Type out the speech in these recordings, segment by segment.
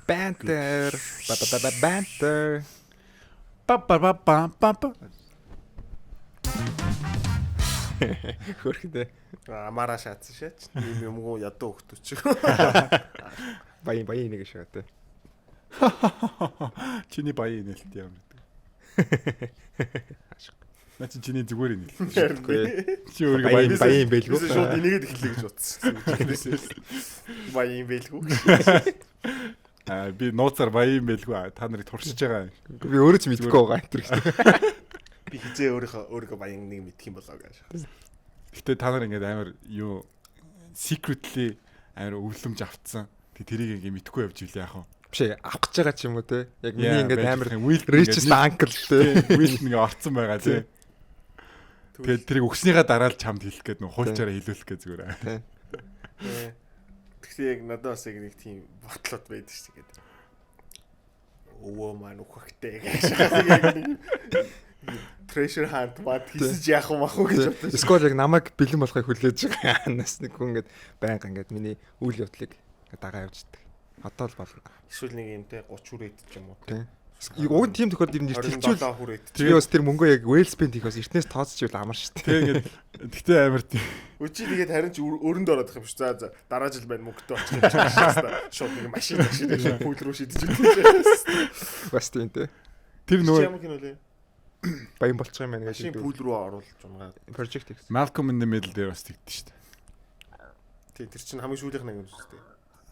Banter. Banter. Хөрхдөө. Амаараа шаацсан шаач. Ийм юмгоо ядуу хөвтөч. Баян нэг шаа тэ. Чиний баян нэлт юм. Наа чиний зүгээр нэлт. Чи өөрөө баян байлгүй. Шууд энийгэд эхлэе гэж утсан. Баян байлгүй. Би нууцаар баян байлгүй. Та нарыг туршиж байгаа. Би өөрөө ч мэдэхгүй байгаа энэ. Би хизээ өөрийнхөө баян нэг мэдх юм болоо гэж. Гэтэ та нар ингээд амар юу secretly амар өвлөмж авцсан. Тэрийг ингээд мэдхгүй явж илээ яах вэ? Биш авах гэж байгаа ч юм уу те. Яг миний ингээд амар richest uncle те. Will нэг орцсон байгаа те. Тэгээд тэрийг өгснийхаа дараа л чамд хэлэх гээд нөх хуульчаараа хэлүүлэх гээд зүгээр. Тэгсэн яг надад бас яг нэг тийм ботлоод байдаг шүү дээ. Өвөө маань ухагтай гэж. Treasure hunt бат хийсэж яах юм ах уу гэж бодсон. Эсвэл яг намайг бэлэн болохыг хүлээж байгаа. Нас нэг хүн ингээд байнга ингээд миний үйл явдлыг дагаа явждаг. Одоо л болно. Эсвэл нэг юм те 30 хүрээд ч юм уу. Тийм. Уг нь тийм тохиолдолд юм нэртэлчүүл 27 хүрээд. Тэгээ бас тэр мөнгөө яг Wellspend хийх бас эртнээс тооцчихвол амар шүү дээ. Тэгээ ингээд тэгтээ амар тийм. Үчи тэгээд харин ч өрөнд ороод их юм шүү. За дараа жил байна мөнгөтэй очих гэж байна. Шууд нэг машин шиг пул руу шидэж өгч. Бас тийм те. Тэр нөгөө Ямар кино лээ? Баян болчих юм байна гэж Машин пул руу оруулж унгаад. Project X. Malcolm in the Middle дээр бас тэгдэж шүү дээ. Тийм тэр чинь хамгийн сүүлийнх нь юм шүү дээ.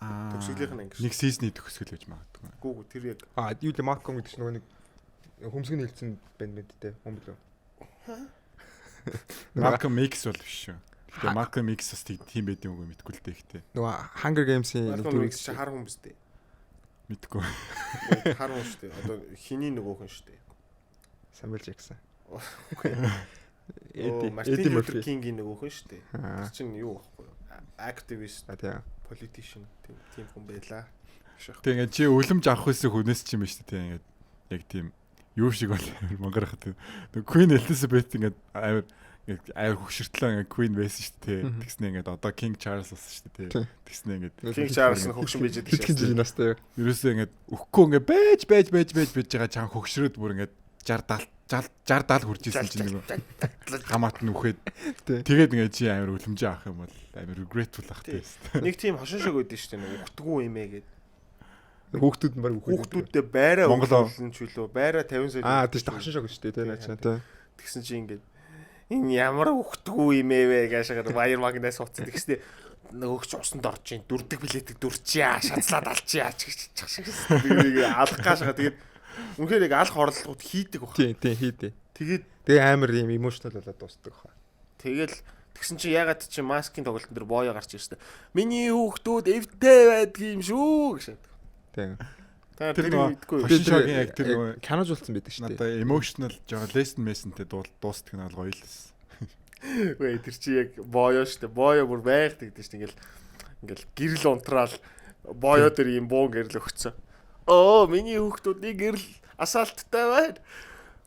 Төгсгөлийнх нь ангиш. Нэг season-ий төгсгөл гэж магадгүй. Гүү тэр яг Юу л Malcolm гэдэг чинь нөгөө нэг хөмсгөн хэлсэн банд те. Хүн билүү? Malcolm X бол биш шүү. Тэгээ Malcolm X бас тийм байд юм уу мэдгүй л дээ ихтэй. Нөгөө Hunger Games-ийн Malcolm X чи хар хүн биз дээ. Мэдгүй. Хар хүн шүү дээ. Одоо хиний нөгөөх нь шүү дээ. Samuel Jackson. Martin Luther King-ийн нөгөөх нь шүү дээ. Тэр чинь юу байхгүй юу? Activist, politician тийм хүн байлаа. Тэгээ ингээд чи өлөмж авах байсан хүнээс ч юм ба шүү дээ. Ингээд яг тийм юу шиг бол мангарах тийм. Queen Elizabeth ингээд амар хөгшөртлөө ингээд Queen байсан шүү дээ. Тэгснэ ингээд одоо King Charles болсон шүү дээ. Тэгснэ ингээд King Charles нь хөгшин байж байгаа шүү. Жилийн настай. Ерөөсөө ингээд өгөхгүй ингээд байж байгаа чам хөгшрөөд бүр ингээд 60 70 хүрж исэн чинь нэг хамаат нь үхээд тэгээд ингээд чи амар өлөмжөө авах юм бол амар regretful ах тийм. Нэг тийм хошин шиг байдсан шүү дээ. Ухтгүй юм ээ гээд. Хүүхдүүд нь баг хүүхдүүдтэй байраа уулын ч үлээ байраа 50 сая. Тийм шүү хошин шиг шүү дээ наачаа тийм. Тэгсэн чи ингээд энэ ямар ухтгүй юм ээ гэшагаар баяр магнаас уцсан. Тэгснэ нөгөөч усанд орж ийн дүрдэг билетийг дүрчээ шацлаад алчаа ч гэж шиг. Тэгээд алах гашгаа тэгээд үнэхээр яг алах орлогууд хийдэг баг. Тийм хийдэ. Тэгээд амар юм emotional болоод дуусдаг хаа. Тэгэл тэгсэн чи ягаад чи маскын тоглолтын дээр боёо гарч ирсэн. Миний хүүхдүүд эвтэй байдгийн юм шүү гэж. Тийм. Та тэр мэдгүй. Хошиншогийн яг тэр нөгөө канажуулсан байдаг шүү дээ. Надаа emotional жоо lesson мессентэй дуустдаг нь бол гоё л эс. Вэ тэр чи яг боёо шүү дээ. Боёо бүр байгаад гэдэг шүү дээ. Ингээл гэрэл унтраал боёо дээр юм буун гэрэл өгцөө. Оо миний хүүхдүүд нэг гэрэл асаалттай байна.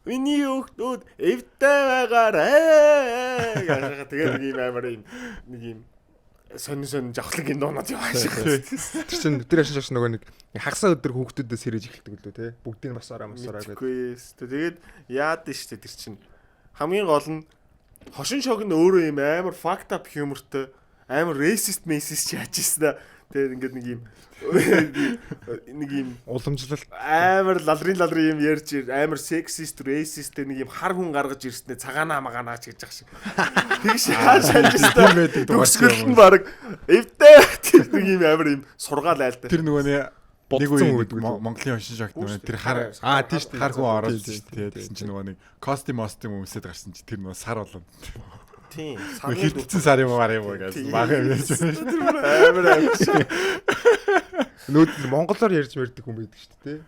Миний хүүхдүүд эвтэй байгаарэ. Тэгээд нэг юм амар нэг юм сонин жавхлаг дуунаад яваа шиг. Тэр чинь тэр ашин шаш нөгөө нэг хагасаа өдөр хүүхдүүдээс сэрэж эхэлдэг лөө те. Бүгдийг нь масаараа гэдэг. Тэгээд яад нь штэ тэр чинь хамгийн гол нь хошин шог нь өөрөө юм амар fucked up humorтой амар racist message яаж ийсэн да. Тэгээд ингээд нэг юм уламжлалт амар лалрын юм ярьж амар sexist racist нэг юм хар хүн гаргаж ирснээр цагаанаа магаанаач гэж ах шиг. Тэгш хаашаалжтай байдаг төгсгөл нь баг эвдээ нэг юм амар юм сургаал айлтай. Тэр нөгөө нэг үед Монголын хошин шогт нөгөө тэр хар тийш хар хүн ороод шүү дээ. Тэгсэн чинь нөгөө нэг костюм өмсөд гарсан чи тэр нөгөө сар болоо. Тийм. Хилдсэн сар юм гэж баг юм яаж. Амар. Нүүд монголоор ярьж мэрдэг хүн байдаг шүү дээ.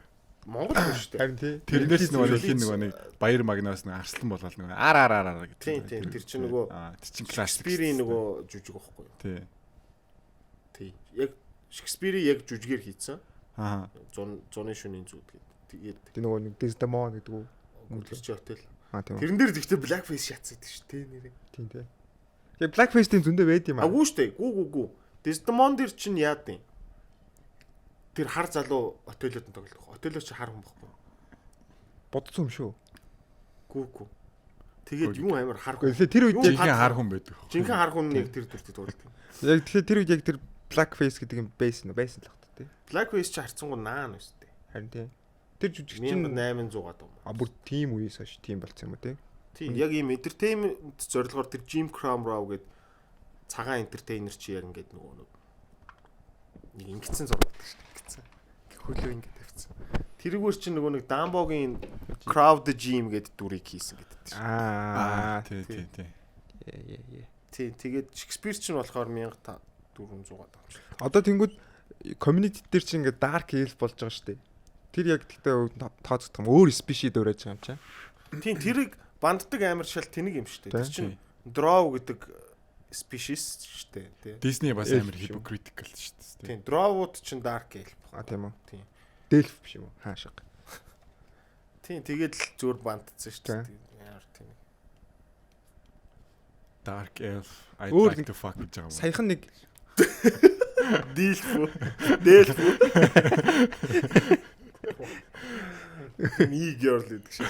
Монгол хүн шүү дээ. Харин тий. Тэрнээс нөгөө нэг баяр магнаас нэг арслан болоод нөгөө ар гэдэг. Тийм тэр чинь нөгөө тэр чинь классик. Шекспирийн нөгөө жүжиг байхгүй юу? Тий. Яг Шекспирийн яг жүжигээр хийцэн. Зуны шөнийн зүуд тэгээд. Тэр нөгөө нэг Desdemona гэдэг үү? Мөнгөлч хотел. Тийм. Тэрэн дээр зэгтээ blackface шатсан гэдэг шүү дээ нэрээ. Тийм тий. Тэгээ blackface-ийн зөндөө байд юм аа. Агуу штэ. Гүү. Desdemona дээр чинь яад юм? Тэр хар залуу отеллод тоглох. Отелло чи хар хүн байхгүй. Бодсон юм шүү. Гүүгүү. Тэгээд юу амар хар хүн. Гэхдээ тэр үед яг жинхэнэ хар хүн байдаг. Жинхэнэ хар хүн нэг тэр дүртэй тоглолт. яг тэгэхээр тэр үед яг тэр black face гэдэг юм байсан л хат тий. Blackface чи харцсангуу наан үстэй. Харин тий. Тэр жүжиг чинь 1800-аад юм. а бүр team үеэс хойш team болсон юм уу тий. Тийм яг ийм entertainment зорилгоор тэр Jim Cromwell гээд цагаан entertainer чи яг ингээд нөгөө нэг ингэсэн зурдаг шүү дээ. Ингэсэн. Хөлөө ингээд тавьсан. Тэрүүгээр чи нөгөө нэг Dumbo-гийн Crowd Gym гээд дүрийг хийсэн гэдэг чинь. Тий. Яа. Тий, тэгээд Shakespeare ч нь болохоор 1400-аад амжилт. Одоо тэнгууд community дээр чи ингээд dark elf болж байгаа шүү дээ. Тэр яг тэгтээ тооцох юм өөр species дөөрэж байгаа юм чаа. Тийм тэрийг банддаг амар шал тэнэг юм шүү дээ. Тэр чинь Drow гэдэг species шүү дээ, тий. Disney бас амар hypocritical шүү дээ. Тийм, Drow-ууд чинь dark elf. А тийм үү. Тийм. Delf биш юм уу? Хаашиг. Тийм, тэгээд л зөөр бандцсан шүү дээ. Ямар тийм. Dark elf I'd like to fuck гэж байгаа юм. Саяхан нэг Delf. Нэг girl гэдэг шээ.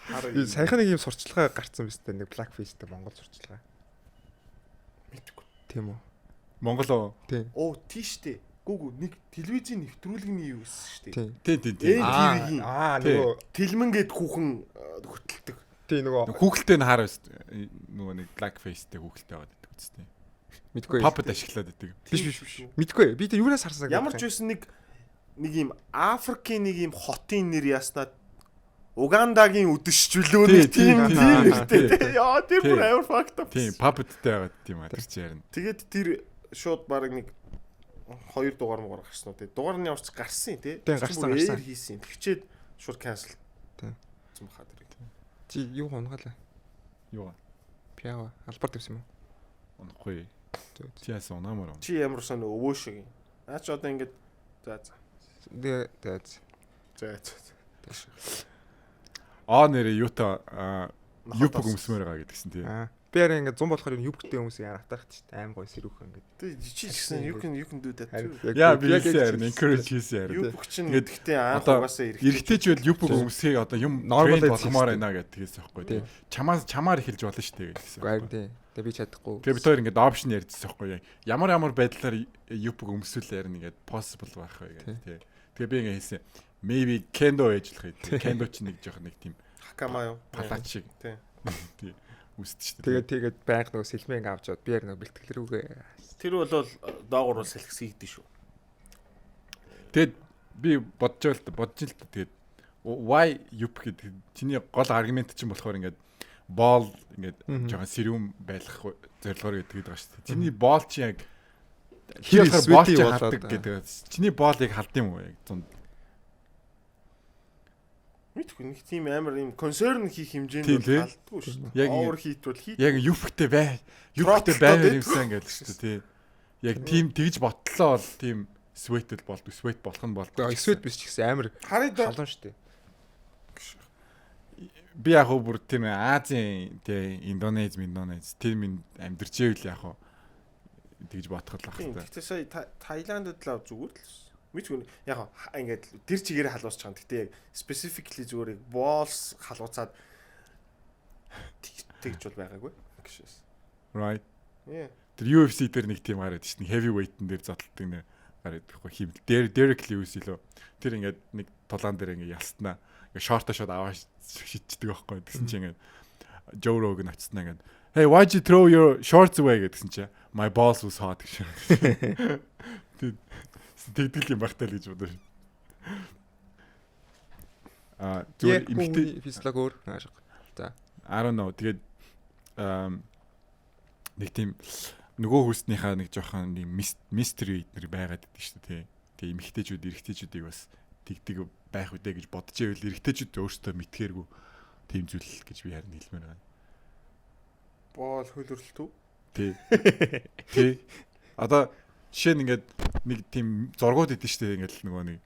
Хараа. саяхан нэг юм сурчлагаа гарцсан биз дээ. Нэг black face-тэй Монгол сурчлагаа. Мэдгүй. Тийм үү. Монгол уу? Тийм. Оо, тийштэй. Гүг нэг телевизийн нэвтрүүлгийн юу байсан шүү дээ. Тийм. Тий. TV-гийн. Нөгөө Тэлмэн гээд хүүхэн хөтэлдэг. тийм нөгөө Хүүхэлтэй нь хар нөгөө нэг black face-тэй хүүхэлтэй байгаад байдаг үстэй. мэдгүй. Puppet ашиглаад байдаг. Биш. Мэдгүй. Би тэр юунаас харсан Ямар ч байсан нэг ийм Африкийн нэг ийм хотын нэр яснаа Угандагийн үдэшчлөө нэг тийм нэртэй. Яа, тэр бүр амар fucked up. Тийм, puppetтэй байгаад тийм аа тэр чи ярина. Тэгээд тэр шууд баг нэг 2 дугаар муугаар гарсан уу тий. Дугаар нь яварч гарсан тий. Гарсан. Хийсэн. Тэгчээд шууд cancel. Тий. Зам хаа тэр. Чи юу хонгаалаа? Юу? Пиава албар тавьсан юм уу? Унахгүй. Чи яасан унаамаар. Чи ямар сан өвөө шиг юм. Наач одоо ингэж за. Нэрээ юута юпг өмсмөр байгаа гэдгсэн тий. Би арай ингээд 100 болохоор юбктэй хүмүүсийг аратах ч аим гой сэрүүх ингээд. Тэг чи гэсэн you can do that too. Яа би яарн encourage хийсэн яарн. Юбк чинь гэхдээ анх угаасаа эргэжтэйч бол юпг өмсөхийг одоо юм Normal болгомоор байна гэдгээс байхгүй тий. Чамаар эхэлж болно шүү дээ гэсэн. Гайр тий. Тэг би чадахгүй. Тэгээ бид хоёр ингээд option ярьжсэн байхгүй яг. Ямар байдлаар юпг өмсвөл ярина ингээд possible байх вэ гэдэг тий. Тэгээ би ингээд хэлсэн. Maybe kendo ээжлэх юм. Kendo ч нэг жоох нэг тийм хакама юу? палач шиг. Тий. Тий. Үсэж шүү дээ. Тэгээд байг нөгөө сэлмэг авч чад би яг нөгөө бэлтгэл рүүгээ. Тэр бол доогуур сэлхсэн хийдэж шүү. Тэгээд би бодож л та тэгээд why юп гэдэг чиний гол аргумент чинь болохоор ингээд боол ингээд жоохон сэрүүн байх зорилгоор гэдэг байгаа шүү дээ. Чиний боол чи яг Хэр боол чи болоод халдаг гэдэг. Чиний боол яг халд юм уу яг зунд. Мэдгүй нэг тийм амар юм консерн хийх хэмжээнд Тийм, бол алдгүй шүү дээ. Яг Over heat бол heat. Яг юпхтэй байр юмсан гэдэг шүү дээ тий. Яг тийм тэгж ботлоо бол тийм sweat болдог. Sweat болох нь болдог. Эсвэл биш ч гэсэн амар халуун шүү дээ. Би яг бүр тийм Азийн тий Индонез тийм амьдэрч ивэл яг тэгж бодох л Тийм. байна. Гэтэ сая Таиландд л зүгээр л мэдгүй яг ингээд тэр чигээр халуусч байгаа. Гэтэ яг specifically зүгээр balls халууцаад тэгж бол байгаагүй гişээс. Right. Yeah. Тэр UFC дээр нэг тийм гараад шүү дээ. Heavyweight-эн дээр зодтолдог нэ гараад ихгүй хим. Derek Lewis лөө. Тэр ингээд нэг тулаан дээр ингээд ялснаа. Ингээд шорто шууд аваа шидчихдэг байхгүй. Тэгсэн чинь ингээд Joe Rogan очснаа ингээд Hey, why'd you throw your shorts away гэдгсэн чинь my balls was hot гэж. Тэгдэл юм багтаа л гэж бодож. Зүгээр имхтэй физиолог өөр. За. I don't know. Тэгээд нэг тийм нөгөө хүүснийхээ нэг жоохон нэг mystery нэр байгаад идэв шүү дээ. Тэгээ эмэгтэйчүүд, эрэгтэйчүүдийг бас тэгдэг байх үдэ гэж бодож ивэл эрэгтэйчүүд өөрсдөө мэдхээргүй тийм зүйл гэж би харин хэлмээр байна. Боол хөлөрлөлт үү? Тий. Одоо жишээ нь ингээд нэг тийм зургууд идэв шүү дээ. Ингээд нөгөө нэг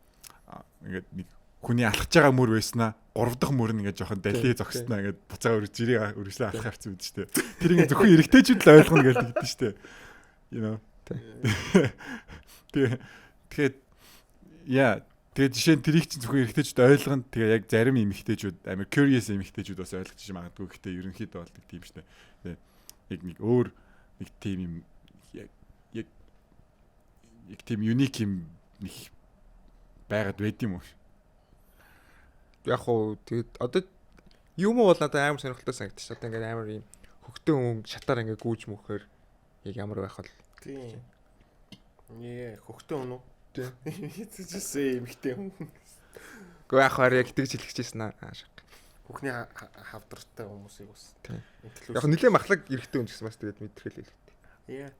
ингээд нэг хүний алхаж байгаа мөр байснаа 3 дахь мөр нь ингээд жоохон дали зогсноо ингээд буцаа жирийг үргэлжлээ алхах харц үүд шүү дээ. Тэр ингээд зөвхөн эрэгтэйчүүд л ойлгоно гэж хэлдэг шүү дээ. You know. Тэгээд Яа. Тэгээд жишээ нь тэрийг чинь зөвхөн эрэгтэйчүүд ойлгоно. Тэгээ яг зарим эмэгтэйчүүд амар curious эмэгтэйчүүд бас ойлгочих магадгүй. Гэхдээ ерөнхийдөө бол тийм шүү дээ. Яг нэг өөр нэг тийм юм яг тийм unique юм нэг байгаад байд юм уу? Яг хуу тэгээд одоо юм уу бол надад амар сонирхолтой санагдчих. Одоо ингээд амар юм хөхтөн хүн шатаар ингээд гүүж мөхөөр яг ямар байх вэ? Тийм. Хөхтөн хүн үү? Тийм. Хэцээжсэн эмхтэй хүн. Гэхдээ яг хараа яг тэгж хэлчихсэн аа. Хөхний хавдартай хүмүүсийг бас. Тийм. Яг нэлээ махлаг эрэхтэй хүн гэсэн бас тэгээд мэдрэхэл хэлээ.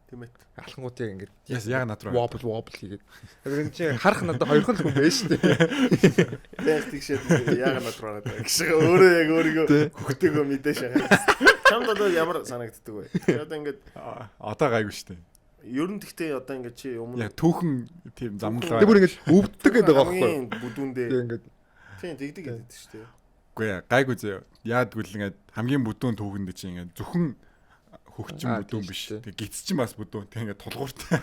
Тийм ээ. Алхангуудыг ингээд Яг над руу wobble хийгээд. Тэгээд чи харах надад хоёрхан хүн байж шүү дээ. Яг тэгшээд яг над руу ороод гişээ өөрөө яг өөрийгөө хөхтэйгөө мэдээж шагаа. Чамд одоо ямар санагддаг вэ? Одоо ингээд одоо гайгүй шүү дээ. Ер нь тэгтээ одоо ингээд чи өмнө Яг түүхэн тийм замлаа. Тэг бүр ингээд өвддөг гэдэг байгаа байхгүй. Бүдүүндээ. Тэг ингээд Тийм тэгдэг гэдэг шүү дээ. Үгүй яа гайгүй зөө. Яадгүй л ингээд хамгийн бүдүүн түүхэнд чинь ингээд зөвхөн хөгчин бүдүүн биш. Тэг гисчин бас бүдүүн. Тэг ингээд тулгууртай.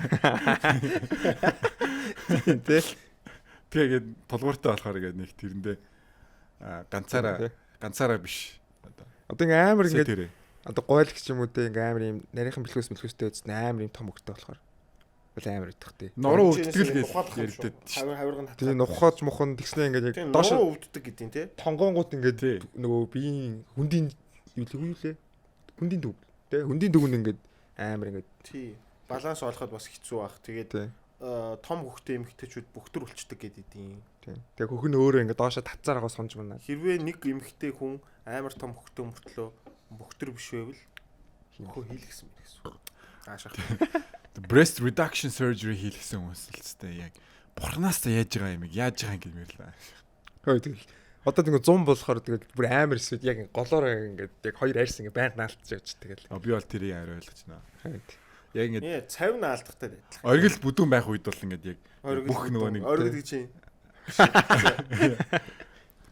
Тэ. Тэгээд тулгууртай болохоор ингээд нэг тэрэндээ ганцаараа биш. Одоо ингээ амар ингээд Тэрэ. одоо гойлч юм уу те ингээ амар юм нарийнхан бэлхүүстэй үзсэн амар юм том өгтэй болохоор бол амар идэх те. Нуруу өвддөг л ярьдээ. Хавирган Тэгээ нухаач мохон тэгснэ ингээд яг доош өвддөг гэдэг тийм тонгонгууд ингээд нөгөө биеийн хүндийн юу лээ? Хүндийн төв. Тэ хүндийн төвөнд ингээд амар ингээд тий баланс олоход бас хэцүү баг. Тэгээд том хөхтэй эмэгтэйчүүд бөхтөр болчдөг гэдэг юм. Тэгээ хөх нь өөрөө ингээд доошо татцаар байгаа сонж байна. Хэрвээ нэг эмэгтэй хүн амар том хөхтэй мөртлөө бөхтөр биш байвал хөхөө хийлгэсэн мэн гэсэн. Аашаа. Breast reduction surgery хийлгэсэн хүмүүс л цэстэй яг бурхнаас та яаж байгаа юм яаж байгаа юм гэмээр л. Хөөе тэгэл. Одоо тэгээ 100 болохоор тэгэл бүр амар эсвэл яг голоор ингээд яг хоёр арьс ингээд байнга наалтж явж тэгэл. Би бол тэрийг арай ойлгож байна. Яг ингээд цавь наалтахтай байдаг. оргил бүдүүн байх үед бол ингээд яг бүх нөгөө нэг оргил гэж юм.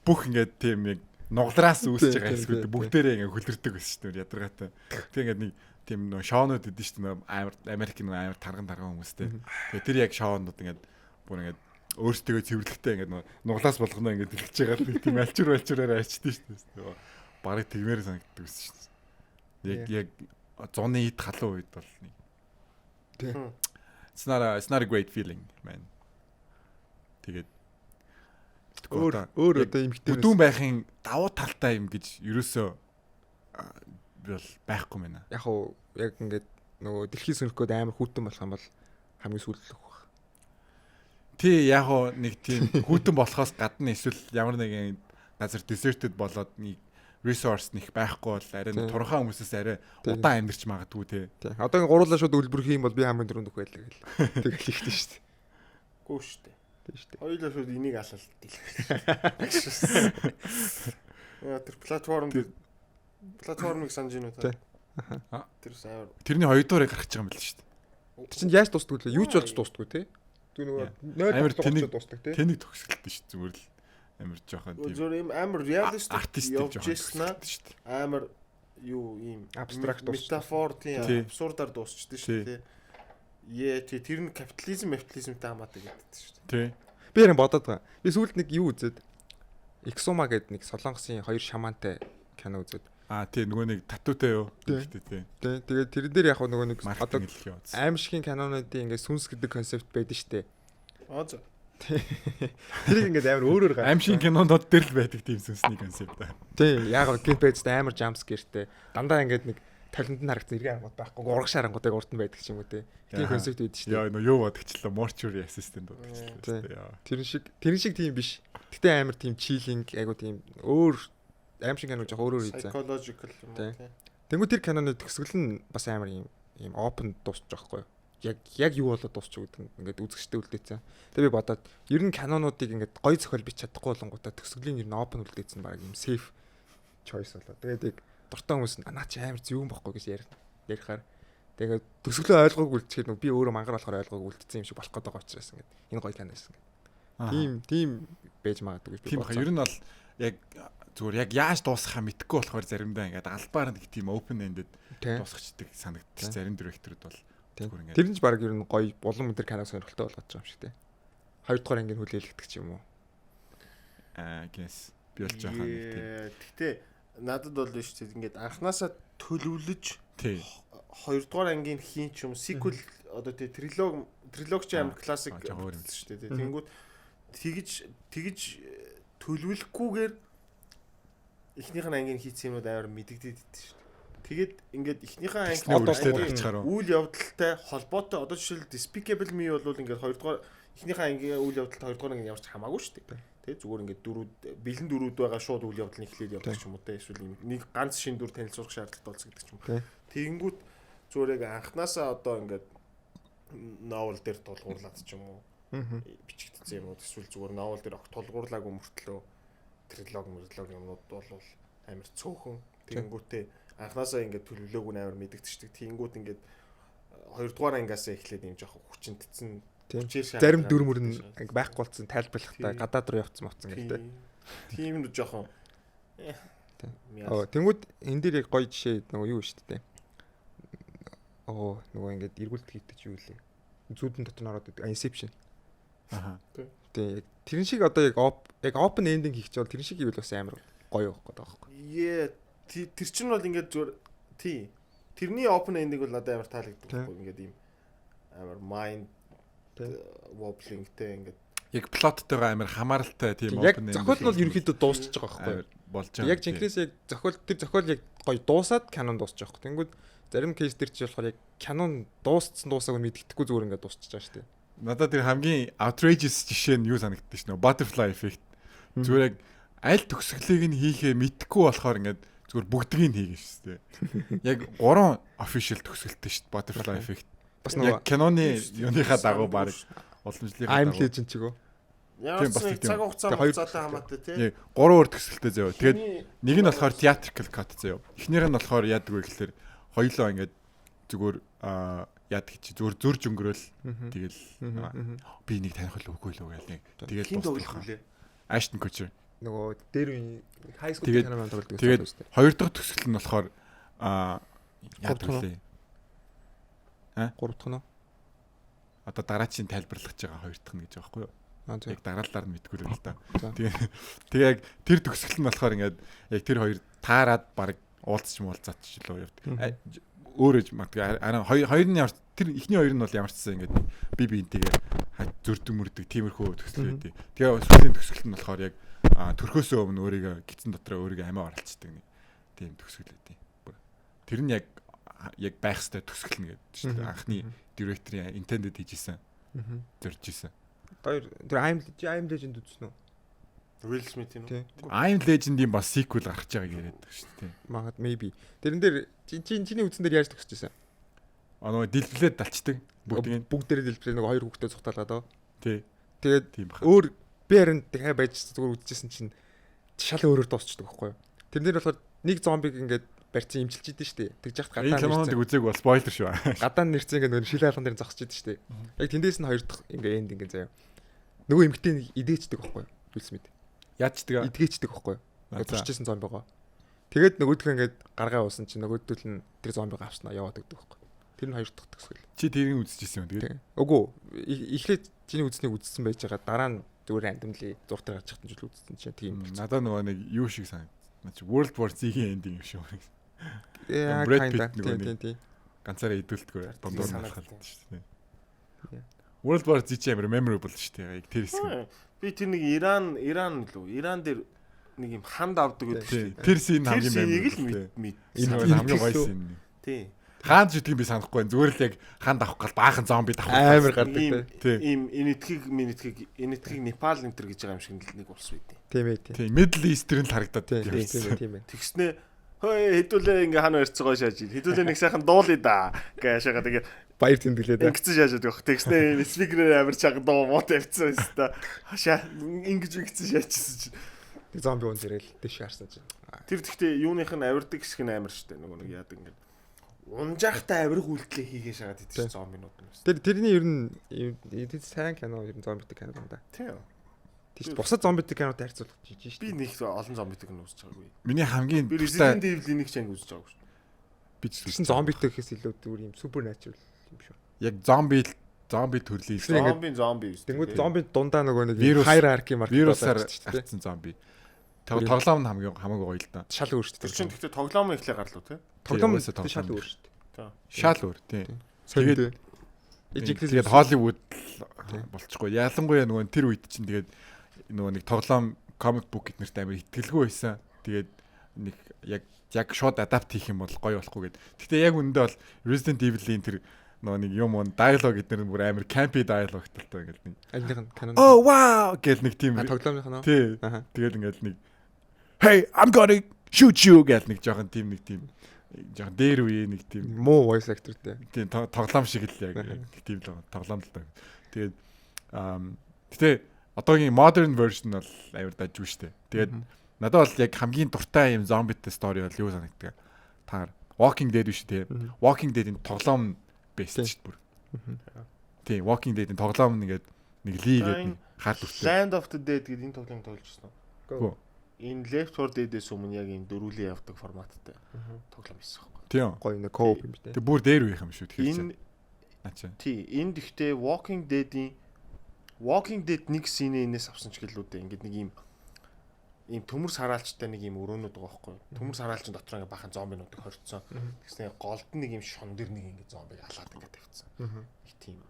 бүх ингээд тийм яг нуглараас үүсэж байгаа хэсгүүд бүгдээрээ ингээд хөлөрдөг байсан шүү дээ ядаргаатай. Тэг ингээд нэг тийм нөө шоунууд идэв шүү дээ амар Америк нөө амар тарган хүмүүстэй. Тэгээ тэр яг шоунууд ингээд бүр ингээд өөрсдөө цэвэрлэгтэй ингээд нуглаас болгоно ингээд дэлгэж байгаа л тийм альчуураараа ачдээ шүү дээ. Барыг тэгмээр санагддаг байсан шүү дээ. Яг зуны ид халуун үед бол нэг. It's not a great feeling man. Тэгээд өөр одоо эмхтэй бүдүүн байхын давуу талтай юм гэж ерөөсөө бол байхгүй мэнэ. Яг уу яг ингээд нөгөө дэлхийд сөнөхгөөд амар хүүтэн болох юм бол хамгийн сүүлдэх баг. Тий яг уу нэг тийм хүүтэн болохоос гадна эсвэл ямар нэгэн газар deserted болоод нэг resource нэг байхгүй бол арай турхаа хүмүүсээс арай удаан амьдарч магадгүй тий. Одоо ингэ гурлаа шууд үлбэр хийм бол би хамгийн дөрөнд өгөх байлаа гэл. Тэг хэлэхтэй шүү дээ. Гүү шүү дээ. Тэг шүү дээ. Хоёулаа шууд энийг алал дэлгэх. Тэр платформыг санаж байна уу та? Тэр сайн. Тэрний хоёрдугаарыг гаргаж байгаа юм байна шүү дээ. Тэг чинь яаж дуустдаг вэ? Юу ч болж дуустдаггүй тий. Тэг нөгөө 0 төгсөж дуустдаг тий. Тэнийг төгсгөлтэй шүү зүгээр л амар жоохон тийм. Зөв юм амар реалистик артист явж яснаа амар юу ийм абстракт метафор тийм абсурдаар дуусчихдээ шүү дээ. Тэр нь капитализмтай хамаатай гэдэг шүү Тий. дээ. Би ярин бодоод байгаа. Би сүүлд нэг юу үзээд Exuma гэдэг нэг солонгосын хоёр шамантай кино үзээд. Тий нөгөө нэг татуутай юу гэхдээ тий. Тэгээд тэрэн дээр яг нөгөө нэг одоо аимшигын кинонуудын ингээд сүнс гэдэг концепт байдаг шүү дээ. За. Тэрийг ингээд амар өөрөөр гаргасан. Аимшигын кинонууд дээр л байдаг тийм сүнсний концепт. Тийм яг геймпэдтэй амар jumpscare-тэй. Дандаа ингээд нэг талент нь харагдсан эргээ аргууд байхгүй. Урагш харангуудыг урд нь байдаг ч юм уу те. Тийм концепт байдаг шүү дээ. Яа юу бодогчлаа mortuary assistant бодогчлаа. Тэр шиг тийм биш. Гэтэ амар тийм chilling айгу тийм өөр аимшиг кино жоох өөрөөр хийсэн. Psychological юм уу те. Тэнгүү тэр киноны төгсгөл нь бас амар юм open дуусчих жоохгүй. Яг юу болоод дуусчих гэдэг нь ингээд үзэгчтэй үлдээсэн. Тэгээ би бодоод ер нь кинонуудыг ингээд гоё зохиол бич чадахгүй болонгуудаа төгсгөлийн ер нь open үлдээсэн баг юм safe choice болоо. Тэгээд дуртай хүмүүс наа чи амар зөв юм бохгүй гэж ярихаар тэгээд төгсгөлөө ойлгоогүй үлдчихээд би өөрөө мангар болохоор ойлгоогүй үлдсэн юм шиг болох гээд байгаа учраас ингээд энэ гоё кино байсан ингээд. Тийм байж магадгүй гэж би бодсон. Тийм ер нь бол яг зүгээр яг яаж дуусгахаа мэдэхгүй болохоор заримдаа ингээд албаар нэг тийм open ended дуусгачдаг санагдчих зарим директорууд бол тэр нь ч баг ер нь гоё булан мөндөр кино сонирхолтой болгож байгаа юм шиг те. 2 дугаар ангийн хүлээлгдэг ч юм уу. Гээс би болж байгаа нэг тийм. Гэтэ надад бол биш тийм ингээд анханасаа төлөвлөж Тий. 2 дугаар ангийн хийн ч юм sequel одоо тий трилог ч амар классик жоохон өөр юм шүү дээ. Тэнгүүд тэгж төлөвлөхгүйгээр эхнийх нь ангийн хийсэн юмуд амар мэдэгдээд идэв шүү дээ. Тэгээд ингээд эхнийхэн анги өөрчлөлтөөр үйл явдалтай холбоотой одоо жишээл Despicable Me бол ингээд 2 дугаар эхнийхэн ангийн үйл явдалтай 2 дугаар анги ямар ч хамаагүй шүү дээ. Тэ зүгээр ингээд бэлэн дөрүүд байгаа шууд үйл явдал нь эхлээд явдаг ч юм уу те эсвэл нэг ганц шин дүр танилцуулах шаардлагатай болсон гэдэг ч юм уу. Тэгэнгүүт зүгээр яг анханасаа одоо ингээд новел дээр тулгуурлаад ч юм уу бичигдсэн юм уу эсвэл зүгээр новел дээр тулгуурлаагүй мөртлөө трилог юмнууд бол амар цөөхөн тэгэнгүүтээ анханасаа ингээд төлөвлөөгүй амар мэдэгдчихдэг. Тэгэнгүүт ингээд 2 дугаар ангиасаа эхлээд юм жоох хүчнэтсэн зарим дүр мөр нь байхгүй болсон тайлбарлахтаа гадаад руу явцсан гэдэг. Тийм нь жоохон Тэнгүүд энэ дээр яг гоё жишээ нөгөө юу шүү дээ. Нөгөө ингээд эргүүлт хийдэг юу лээ. Зүүдэн дотор нь ороод идэг Inception. Тэг. Тэрэн шиг одоо яг open ending хийх чинь бол тэрэн шиг ивэл бас амар гоё байхгүй байхгүй. Тэр чинь бол ингээд зүгээр тий. Тэрний open ending бол надад амар таалагддаг байхгүй ингээд ийм амар mind wobbling-тэй ингээд яг плоттойгоо амар хамааралтай тийм open ending. Яг зохиол нь бол ерөнхийдөө дуусчих байгаа байхгүй. Болж байгаа. Яг жинхнээс яг зохиол яг гоё дуусаад канон дуусчих واخ. Тэнгүүд зарим кейс дээр чи болохоор яг канон дууссан дуусаагүй мэддэхгүй зүгээр ингээд дуусчих жаа шүү дээ. Надад тэр хамгийн outrageous жишээ нь юу санагддаг шнэ butterfly effect. Зүгээр яг аль төгсгөлийг нь хийхээ мэдхгүй болохоор ингээд зүгээр бүгдгийг нь хийгэн шүү дээ. Яг 3 official төгсгөлтэй шүү дээ butterfly effect. Бас нэг киноны юуныхаа дагуу баг уламжлалын I'm Legend ч гоо. Тийм бас цаг хугацаатай хамаатай тий. 3 өөр төгсгөлтэй заяа. Тэгээд нэг нь болохоор theatrical cut заяа. Эхнийх нь болохоор яадаг вэ гэхээр хоёлоо ингээд зүгээр яадаг чи зүрж өнгөрөөл тэгэл би нэг таних үгүй л үгээл нэг тэгэл дуусах. Ashton Kutcher нөгөө дээр high school кино тоглодог. Тэгээд хоёр дахь төгсгөл нь болохоор яадаг лээ. 3 дахь нь одоо дараачийн тайлбарлаж байгаа хоёр дахь нь гэж байгаа байхгүй юу? Яг дараалалаар нь мэдгүй л да. Тэгээ яг тэр төгсгөл нь болохоор ингээд яг тэр хоёр таарад баг уулзч муулзаачлаа явдаг. Өөрөө магадгүй хоёр нь ямар тэр ихний хоёр нь бол ямар ч гэсэн ингээд би биентэйгээ зөрдөг мөрдөг тиймэрхүү төгсгөл байдیں۔ Тэгээ сүүлийн төгсгөл нь болохоор яг төрхөөсөө өмнө өөрийгөө гидсэн дотроо өөрийгөө амиа оролцдог нэг тийм төгсгөл байдیں۔ Тэр нь яг байх хэвээр төгсгөл нь гэдэг шүү дээ. Анхны директорын intended хийжсэн. Зорж исэн. Тэр I'm Legend үзсэн үү? Will Smith-ийн үү? I'm Legend-ийн бас sequel гарч байгааг яриад байгаа шүү дээ. Магад maybe. Тэрэн дээр чиний үзсэн дээр яаж төгсөжсэн? Нөгөө дэлбэлээд далчдаг. Бүгдээрээ дэлбэлээ нөгөө хоёр хүүхдээ цухтаалаад оо. Тий. Тэгээд тийм баха. Өөр би харин дахиад байж зүгээр үзчихсэн чинь шал өөрөөр дуусчдаг байхгүй юу? Тэрнэр болохоор нэг зомбиг ингээд барьцсан имчилж идэв шүү дээ. Тэгж яхад гадаа нэрцэн үзег бол спойлер шүү. Гадаа нэрцэн ингээд нөгөө шил айлган дээр зогсож идэв шүү дээ. Яг тэндээс нь хоёр дахь ингээд энд ингээд заяа. Нөгөө эмгтээ идээчдэг байхгүй юу? Will Smith. Яачдаг. Идгээчдэг байхгүй юу? Турчижсэн зомбигоо. Тэгээд нөгөөдгөө ингээд гаргаа уусан чинь нөгөөдөл нь тэр зомбиг авснаа яваад өгдөг байхгүй. Тэр нь хоёр дахь төгсгөл. Чи тэрийг үзчихсэн юм тэгээд. Үгүй. Эхлээд чиний үзснийг үзсэн байж байгаа. Дараа нь зүгээр рандомли зуртар гарч чахтан жил үзсэн чинь тийм. Надад нөгөө нэг юу шиг санагдсан. World War Z-ийн эндинг юм шиг байна. Яа, тийм. Ганцаараа идүүлдэггүй дундуур нь алхалдаг шүү дээ. World War Z ч амар memorable шүү дээ. Яг тэр хэсэг. Би тэр нэг Иран лөө. Иран дээр нэг юм ханд авдаг гэдэг шүү дээ. Тэр син хамгийн memorable. Энэ хамгийн гоё син. Тий. Хаан ч гэдгийг би санахгүй байна. Зүгээр л яг ханд авах гал баахан зомби авах амар гардаг те. Ийм энэтхийг Непал энтер гэж байгаа юм шиг нэг улс байдیں۔ Тийм ээ. Тийм. Middle Eastern л харагдаад тийм ээ. Тэгснээ хэдүүлээ ингээ хана барьцгаа шааж. Хэдүүлээ нэг сайхан дуулъя да гэж шагаа тэгээ баяр тэмдэглээд ингэсэн шаажаад байх. Тэгснээ спикерээр амар чаг дуу муу тавьчихсан юм да. Хашаа ингэж ингэсэн шаажчихсан чинь зомби он зэрэл дэш харсан чинь. Тэр гэхдээ юуных нь авирдаг хэсэг нь амар штэ нөгөө нэг яадаг ингээ унжаахтай авирах үйлдэлээ хийгээ шагаад идэж зомбинууд юм. Тэрний ер нь сайн кино ер нь зомбитэй кино юм да. Тийм. Тийш бусад зомбитэй кинотой харьцуулах жиж шүү. Би нэг олон зомбитэй кино үзэж байгаагүй. Миний хамгийн Resident Evil-ийн нэг ч анги үзэж байгаагүй шүү. Би ч гэсэн зомбитэй гэхээс илүү зүгээр юм supernatural юм шүү. Яг зомби зомби төрлийн зомби биш. Тэнгүүд зомби дундаа нөгөө нэг Вирус- хайрарки марк вирусаар шүү дээ. авсан зомби. Тоглоом нь хамаагүй гоё л да. Шал өөр шүү Тэр дээ. чинь гэхдээ тоглоом ихлэ гарлуу те. Тоглоом угаасаа тоглоом. шал өөр шүү дээ. Шал өөр тий. Тэгээд Тэгээд Холливуд болчихгүй. Ялангуяа нөгөө тэр үед чинь тэгээд нөгөө нэг тоглоом comic book гэднэрт амар ихтгэлгүй байсан. Тэгээд нэг яг шууд адапт хийх юм бол гоё болохгүй гэд. Гэхдээ яг үндэ бол Resident Evil-ийн тэр нөгөө нэг юм диалог гэднэр бүр амар campy dialog талтай ингээд нэг альных нь канон. Oh wow гэл нэг тийм тоглоомынх нь. тий. Аха. Тэгээд ингээд нэг Hey I'm gonna shoot you гэл нэг жоохон тийм жоохон дээр үе нэг тийм Муу voice actorтэй. тийм тоглоом шиг л яг тийм л тоглоом л та. Тэгээд гэтээ одоогийн modern version бол амар дажгүй штэ. Тэгээд надад бол яг хамгийн дуртай юм зомбитэй story бол юу санагддаг. Таар Walking Dead биш тий. Walking Dead-ийн тоглоом best шүү дээ бүр. Тий, Walking Dead-ийн тоглоом нэгээд нэг Lee гэдэг хард үртэй. Land of the Dead гэдэг энэ тоглоом тоглож байна. Гөө. Энэ Left 4 Dead-ээс өмнө яг энэ дөрвөлээ явдаг форматтай тоглоом байсан байхгүй. Тийм. Гоё нэг co-op юм шүү дээ. Тэг бүр дээр үеих юм шүү тэгэхээр. Энэ тий, энд ихтэй Walking Dead нэг синэ энэс авсан ч гэлүүдээ ингээд нэг ийм төмөр сараалчтай нэг ийм өрөөнүүд байгаа байхгүй. Төмөр сараалчин дотор ингээд бахан зомбинуудыг хорцсон. Тэгснэ голд нэг ийм шон дэр нэг ингээд зомбиг алаад ингээд тавьчихсан. Их тийм.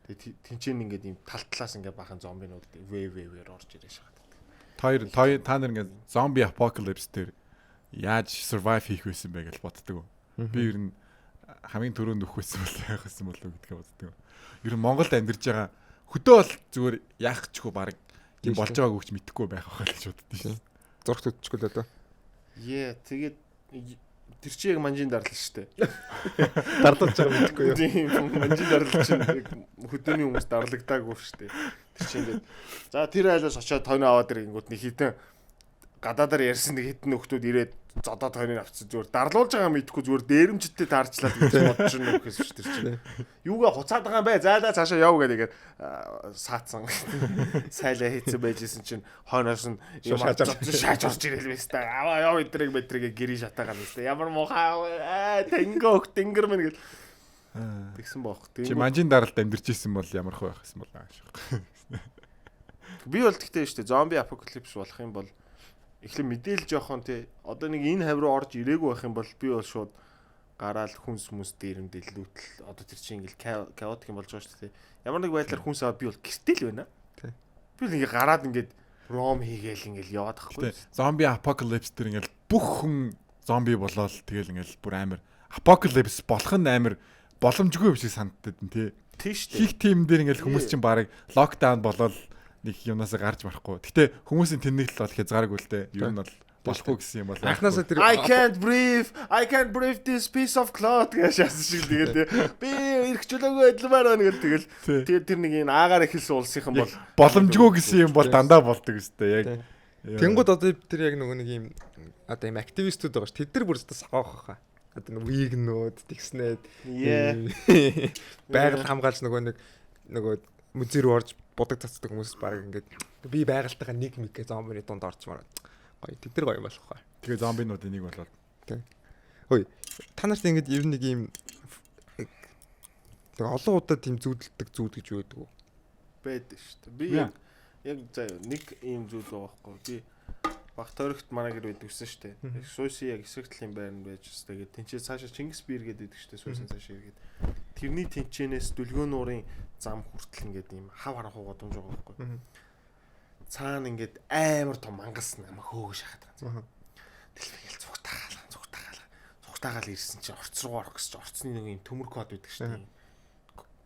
Тэгээ тэнцэн ингээд ийм тал талаас ингээд бахан зомбинууд вээр орж ирээ шахаад. Та нар ингээд зомби apocalypse дээр яаж survive хийх байсан бэ гэж боддог. Би ер нь хамгийн түрүүнд нөхөсөн бол яах гэсэн болов гэдгээ боддог. Ер нь Монголд амьдарч байгаа хөдөө бол зүгээр яах чгүй баг юм болж байгааг өгч мэдэхгүй байх байхаа гэж боддоо шээ. Зурх төдчихгүй л одоо. Тэгээд тэр чи яг манжийн дарлал шүү дээ. Дарлуулж байгаа мэдэхгүй юу? Тийм манжийн дарлал чинь хөдөөний хүмүүс дарлагдаагүй шүү дээ. Тэр чи ингээд за тэр айлаас очиод тойно аваад ирэнгүүт нэг хитэн гадаадаар ярьсан нэг хитэн нөхдүүд ирээд зодоод тойныг авчихсан зүгээр дарлуулж байгаа мэдэхгүй зүгээр дээрэмжтэй таарчлаад гэж бодож байна уу гэсэн шүү дээ чинь. Юугаа хуцаад байгаа юм бэ? Зайлаа цаашаа яв гэдэг саацсан. Сайлаа хийцэн байжсэн чинь хойноос нь шааж орж ирэл байс та. Аваа яв эдрэг гэрийн шатаагаа байс та. Ямар муухай тэнгэр мэн гэл тэгсэн боох. Чи манжийн даралд амьдарч исэн бол ямар хөө байх гэсэн бол аашаа. Би бол тэгтээ шүү дээ зомби апокалипс болох юм бол эхлээ мэдээл жоохон тий одоо нэг энэ хавь руу орж ирээгүй байх юм бол би бол шууд гараал хүнс дээрэмдэл лүүтэл одоо тэр чинь ингээл chaotic юм болж байгаа шүү дээ. Ямар нэг байдлаар хүнс аваад би бол гэртэл байна. Тий. Би л ингээ гараад ингээд ром хийгээл ингээл яваад ахгүй. Зомби apocalypse тэр ингээл бүх хүн зомби болоод тэгэл ингээл бүр амар apocalypse болох нь амар боломжгүй юм шиг санагддаг тий. Тийш дээ. Хих тим дээр ингээл хүмүүс чинь баг локдаун болоод нэг юмнаас гарч барахгүй. Гэтэ хүмүүсийн тэнэг л бол хязгааргүй л дээ. Юу нь бол болохгүй гэсэн юм бол. Анхнаасаа тэр I can't breathe this piece of cloth гэж яасан шиг тэгээд би эргчлөөгөө эдлмээр байна гэл тэгэл тэгээд тэр нэг энэ аагаар эхэлсэн улсынхан бол боломжгүй гэсэн юм бол дандаа болдог өстэй яг. Тэнгууд одоо тэр яг нөгөө нэг юм одоо юм активистүүд байгаа ш. Тэд нар бүр өстө сагаах хаа. Одоо нэг вигнүүд тэгснээд байгаль хамгаалж нөгөө музей руу орж будаг цацдаг хүмүүс баг ингээд би байгальтайгаа нэг мэг зомбины дунд орчмоор гоё тэд нар гоё юм болох бай. Тэгээ зомбинуудын нэг болоод. Тий. Хөөе та нарт ингээд ер нь нэг юм тэгээ олон удаа тийм зүудэлдэг зүуд гэж юу гэдэг вэ? байдаг шүү дээ. Би яг заяа нэг ийм зүйл байгаа байхгүй. Би баг тойрогт манай гэр байдгүйсэн шүү дээ. Сууси яг эсрэг талын байранд байж шүү дээ. Тэнцээ цаашаа Чингис бир гэдэг шүү дээ. Суусын цаашаа иргээд. Тэрний тэнцэнээс дүлгөө нуурын зам хүртэл ингээд ийм хав харахуугаа дунж байгаа байхгүй. Цаана ингээд амар том мангас намайг хөөгөө шахаад байгаа. Тэгэл ингээл цугтаагаал ирсэн чинь орц руу орох гэж орцны нэг юм төмөр код байдаг шүү дээ.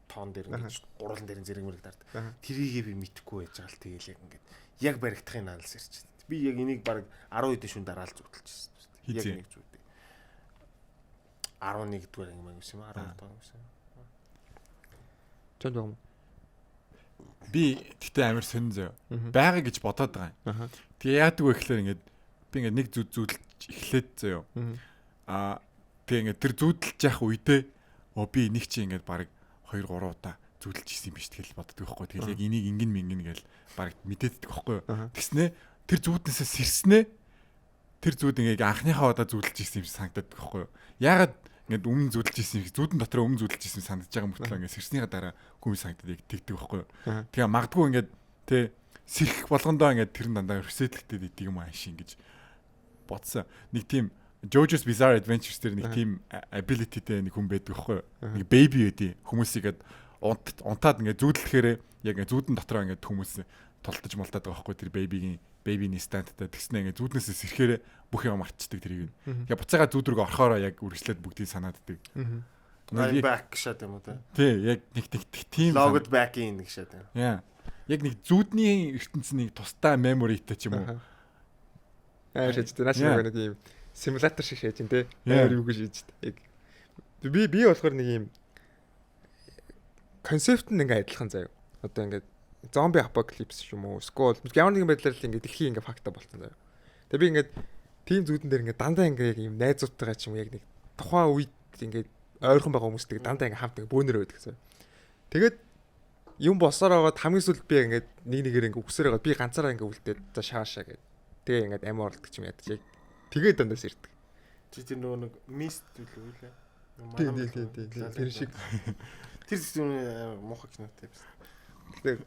Тоон дээр ингээд гурван дээр зэрэг мэрэг дард. Тэрийгээ би мэдхгүй байж байгаа л тэгэл яг ингээд яг баригдахын наалс ирч. Би яг энийг баг 10 өдөр шүн дараал зүтэлчихсэн шүү дээ. Яг нэг зүтээ. 11 дугаар анги мэн гэсэн юм 12 дугаар гэсэн. Чанд юм. Би тэгтээ амар сонин зөө. Бага гэж бодоод байгаа юм. Тэгээ яадаг вэ гэхээр ингээд би ингээд нэг зүүдэлж эхлээд зөө. Тэгээ ингээд тэр зүүдэлж явах үедээ би нэг чи ингээд баг 2 3 удаа зүүдэлж исэн юм биш тэгэл боддог байхгүй. Тэгэл яг энийг ингэн гээл баг мэдээддэг байхгүй. Тэгснэ тэр зүүднээсээ сэрснэ. Тэр зүүд ингээд анхныхаа удаа зүүдэлж исэн юм шиг санагдаад байхгүй. Яагаад ингээд өмнө зүудэлж исэн зүудэн дотроо өмнө зүудэлж исэн санагдаж байгаа мөртлөө ингээд сэрснийхаа дараа хүмүүс санагдаад яг тэгдэг байхгүй юу. Тэгээ магадгүй ингээд тэ сэрх болгондоо ингээд тэр нь дандаа reset-лэгдээд идэг юм ааш ингэж бодсон. Нэг тийм JoJo's Bizarre Adventures дээр нэг тийм abilityтэй нэг хүн байдаг байхгүй юу. Нэг baby гэдэг хүмүүсийгээд унтаад ингээд зүүдлэхээр яг ингээд зүүдэн дотроо ингээд хүмүүс толтож молтаад байгаа байхгүй тэр baby-ний стандтай тэгснэ ингээд зүүднээсээ сэрхээр бүх юм мартчихдаг тэрийг. Тэгээ буцаага зүүд рүү орохороо яг үргэлжлээд бүгдийг санааддаг. I'm back шат юм уу те. Тий, яг нэг тийм Logged back in гэж шат юм. Яа. Яг нэг зүүдний ертөнцийн тусдаа memoryтэй ч юм уу. Шийдтэй нааш нэг юм симулятор шиг шийдэж дээ. Юу гэж шийдэж. Яг би болохоор нэг юм концепт нь ингээ адилхан заяа. Одоо ингээ зомби апокалипс юм уу? Скол ямар нэгэн байдлаар л ингээ дэлхий ингээ факта болсон заяа. Тэгээ би ингээ тийм зүүдэн дээр ингээ дандаа ингээ яг юм найзуудтайгаа ч юм яг нэг тухайн үед ингээ ойрхон байгаа хүмүүстэй дандаа ингээ хамт ингээ бөөнөр байдаг гэсэн. Тэгээд юм босоор аваад хамгийн сүүлд би ингээ нэг нэгээр ингээ үгсээр байгаа. Би ганцаараа ингээ үлдээд за шаашаа гэдэг. Тэгээ ингээ амь орлдог ч юм ядчих. Тэгээд дандаа сэрдэг. Чи тэр нөгөө нэг мист үлээ үлээ. Тийм. Тэр шиг тэр зүйл муухай кинотэй байсан. тэгээ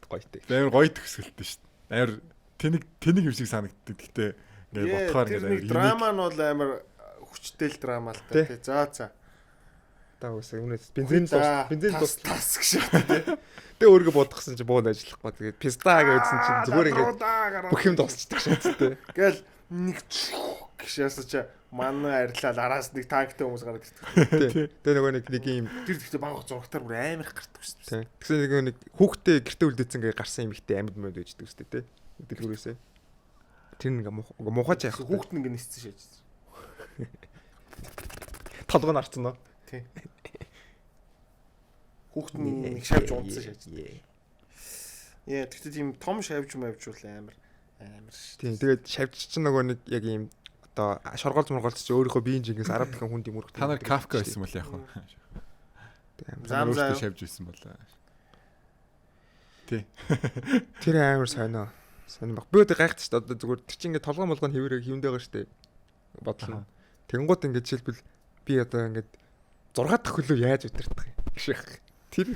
гоётэй. Амар гоё төгсгөлтэй шүү дээ. Амар тэнийг юм шиг санагддаг. Гэхдээ ингээд бодохоор ингээд драма нь бол амар хүчтэй л драма л та тий. За. Тагсаа үнэс бензин тус тас гэж тий. Тэгээ өөргө бодохсон чи буунд ажиллахгүй. Тэгээд писта гэжсэн чинь зүгээр ингээд бүх юм дуусчихдаг шээ тий. Гэл нэг гişээс чи манай арилал араас нэг танктай хүмүүс гараад ирдэг. Тэгээ нөгөө нэг юм тэр ихтэй баг зургатаар бүр амар их гардаг шүү дээ. Тэгсэн нэг хүүхдээ гэрте үлдээсэн ингээ гарсан юм ихтэй амьд мод байждаг шүү дээ тий. Дэлгүүрээсээ. Тэр нэг мухаж яах хүүхд нь ингээ ниссэн шээж. Толгой нь арцсан нөө. Тий. Хүүхд нь нэг шавж унтсан шээж. Яа тэгтээ тийм том шавж мавжуул амар шүү. Тийм тэгээд шавж чинь нөгөө нэг яг юм одоо шоргоолж моргоолч чи өөрийнхөө биеийн жингээс 10 дахин хүн димүрх. Та нар Kafka байсан бол яах вэ? Замзаа шавж байсан бол. Тий. Тэр амар сонио. Сонир баг. Би одоо гайхчих шүү дээ. Одоо зүгээр тэр чинь ингээ толгой молгоо нь хэвээрээ хийвэндээ байгаа шүү дээ. Бодлоо. Тэнгууд ингээ жишээлбэл би одоо ингээ 6 дахь хөлөө яаж өдөртөх юм. Тэр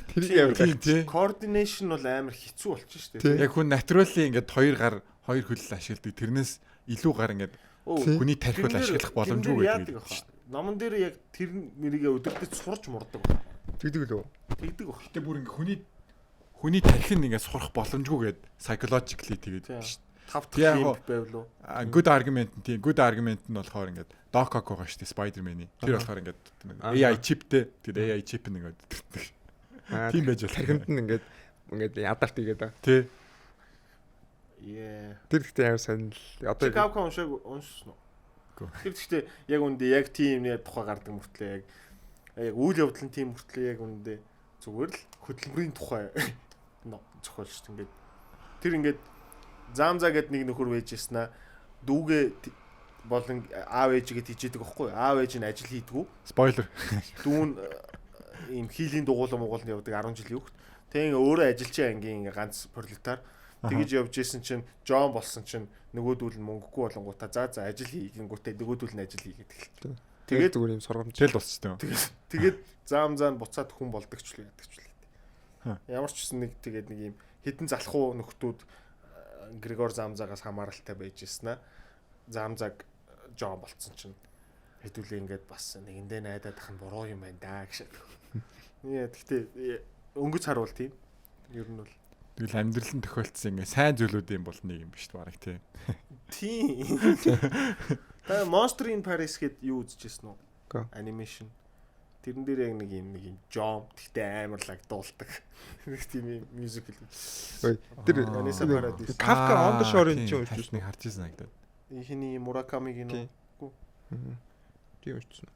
амар тий. Coordination бол амар хэцүү болчих шүү дээ. Яг хүн натурали ингээд хоёр хөлөл ашигладаг. Тэрнээс илүү гар ингээд хүний тархил ашиглах боломжгүй байдаг. Номон дээр яг тэр нэрийгээ өдөртөж сурч мурдаг. Тэгдэг лөө. Тэгдэг баг. Гэтэ бүр ингээ хүний тархи нь ингээ сурах боломжгүй гээд psychologically тэгээд 5 дахь юм байвал уу? Good argument нь болохоор ингээд Doc Ock байгаа шүү дээ Spider-Man-ий. Тэр болохоор ингээд AI chipтэй. Тэгээд AI chip нь ингээд өдөртдөг. Тийм байж болох. Тархинд нь ингээд ядарт игээд байгаа. Тий. Yeah. Тэр ихтэй амар сонир. Одоо Kafka уншсан уу? Тэр гэхдээ яг үндэ яг тийм нэ тухай гардаг мөртлөө яг үйл явдлын тийм мөртлөө яг үндэ зүгээр л хөдөлмөрийн тухай зохиолч ингээд тэр ингээд Замзаа гэд нэг нөхөр байжсна дүүгээ болон аав ээжигээ тийжээдэг байхгүй аав ээж нь ажил хийдгүү спойлер дүүн ийм хийлийн дугуулan муугалд явдаг 10 жилийн хүүхд тэгээ өөрөө ажилчин ангийн ганц пролетар тэгэж явж исэн чинь Джон болсон чинь нөгөөдүүл нь мөнгөгүй болонгуудаа за ажил хийгэнгүүтээ нөгөөдүүл нь ажил хийгээд эхэллээ. Тэгээд зүгээр юм сургамж тэл болчихсон. Тэгээд заам буцаад хүн болдогч л ядагч л. Ямар ч гэсэн нэг тэгээд нэг юм хідэн залхуу нөхдүүд Григор Замзагаас хамааралтай байж ирсэн аа. Замзаг Джон болцсон чинь хэдүүлээ ингээд бас нэгэндээ найдаад ах нь буруу юм байна даа гэж. Гэхдээ өнгөц харуул тийм. Ер нь бол тэгэл амьдралын тохиолдсон ингээ сайн зүйлүүд юм бол нэг юм биш бараг тийм. Та Monster in Paris гэд юу үзчихсэн үү? Анимашн. Тэрэн дээр яг нэг юм jump гэхдээ амар лаг дуулдаг. Нэг тийм юм мьюзикл. Тэр Kafka on the Shore-ын чинь үзчихсэн харж ирсэн агадад. Ихний Муракамигийн үү? Тийм үзсэн.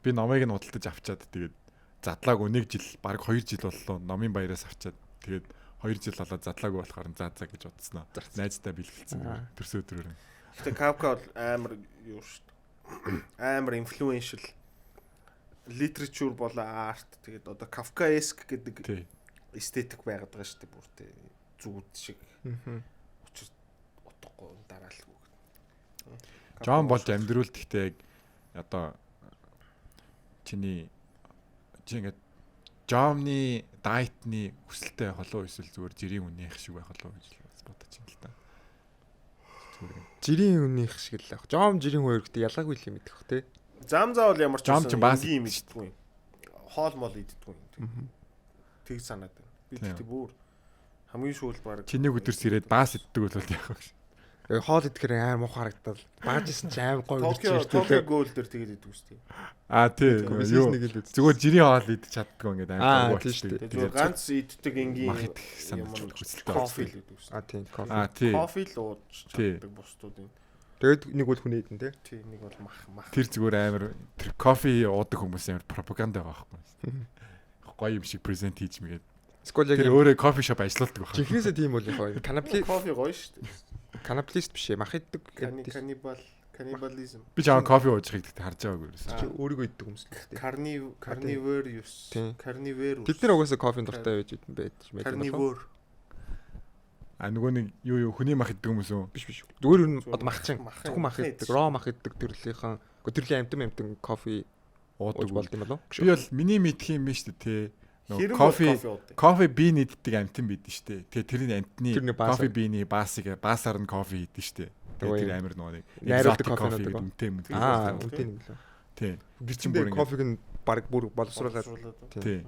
Би номыг нь худалдаж авчаад тэгээд задлаагүй 1 жил баг 2 жил боллоо номын баяраас авчаад тэгээд 2 жил болоод задлаагүй болохоор за гэж бодсноо. Найзтай бэлгэлцсэн төрсө өдрөөр. Гэтэ Kafka бол амар юу шүү дээ. Амар influential literature болоо арт тэгээд одоо Kafkaesque гэдэг эстетик байгаад байгаа шүү дээ бүр тэ зүуд шиг. Учир утгагүй дараалгүй. Джон болж амьдруул гэхдээ яг одоо чи ингээд жомны дайтны өсөлттэй холоо эсвэл зүгээр жирийн үнийх шиг байх болов гэж бодож байна л та. Зүгээр. Жирийн үнийх шиг л ах. Жом жирийн хоёр гэдэг ялгаагүй л юм идэх бах те. Зам заавал ямар ч Жом ч бас юм иддэггүй. Хоол мол иддэггүй. Тэг санаад байна. Би тэгтээ бүр хамгийн шүүл баг. Чиний өдөрс ирээд баас иддэг бол яах вэ? Хоол идэхээр амар муухай харагдал. Баажсэн ч амар гоё Токио гол дээр тэгээд идэв үстэй. Тий. Юу зүгээр жирийн хоол идэж чаддгүй ингээд амар болчихсон. Тэгээд ганц иддэг энгийн мах идэх санагдаж хөсөлтөй кофе л идэв үстэй. Тийм кофе. Тий. Кофе л ууж чаддаг бусдуудын. Тэгээд нэг бол хүн идэн те. Тий, нэг бол мах. Тэр зүгээр амар тэр кофе уудаг хүмүүс амар пропаганда байгаа байхгүй. Гоё юм шиг презент хийж мэгээд. Скол яг тэр өөрөө кофе шоп ажилладаг байх. Чихнээсээ тийм бол яг канаплист кофе гоё шүү дээ. Канаплист биш ээ. Мах иддэг. Каннибализм. Би жаа кофе ууж байгааг харж байгаагүй юусэн. Чи өөрийгөө иддэг хүмүүс л дээ. Carnivore use. Carnivore. Бид нар угаасаа кофенд дуртай байж байж мэдээ. Carnivore. Нөгөө нэг юу хүний мах иддэг хүмүүс үү? Биш. Зүгээр нь одоо махчин. Зөвхөн мах иддэг, raw мах иддэг төрлийнхэн. Төрлийн амтан кофе уудаг болд юм болов? Би бол миний мэдх юм биш үү те. Кофе бин иддэг амтан бид нь штэ. Тэгээ тэрний амтны кофе биний баасаар нь кофе иддэг штэ. Тэр амир нэг найруулдаг кофе үнэтэй юм. Үнэтэй нэг лөө. Тий. Тэр чинь бүр кофег нь баг бүр боловсруулаад. Тий.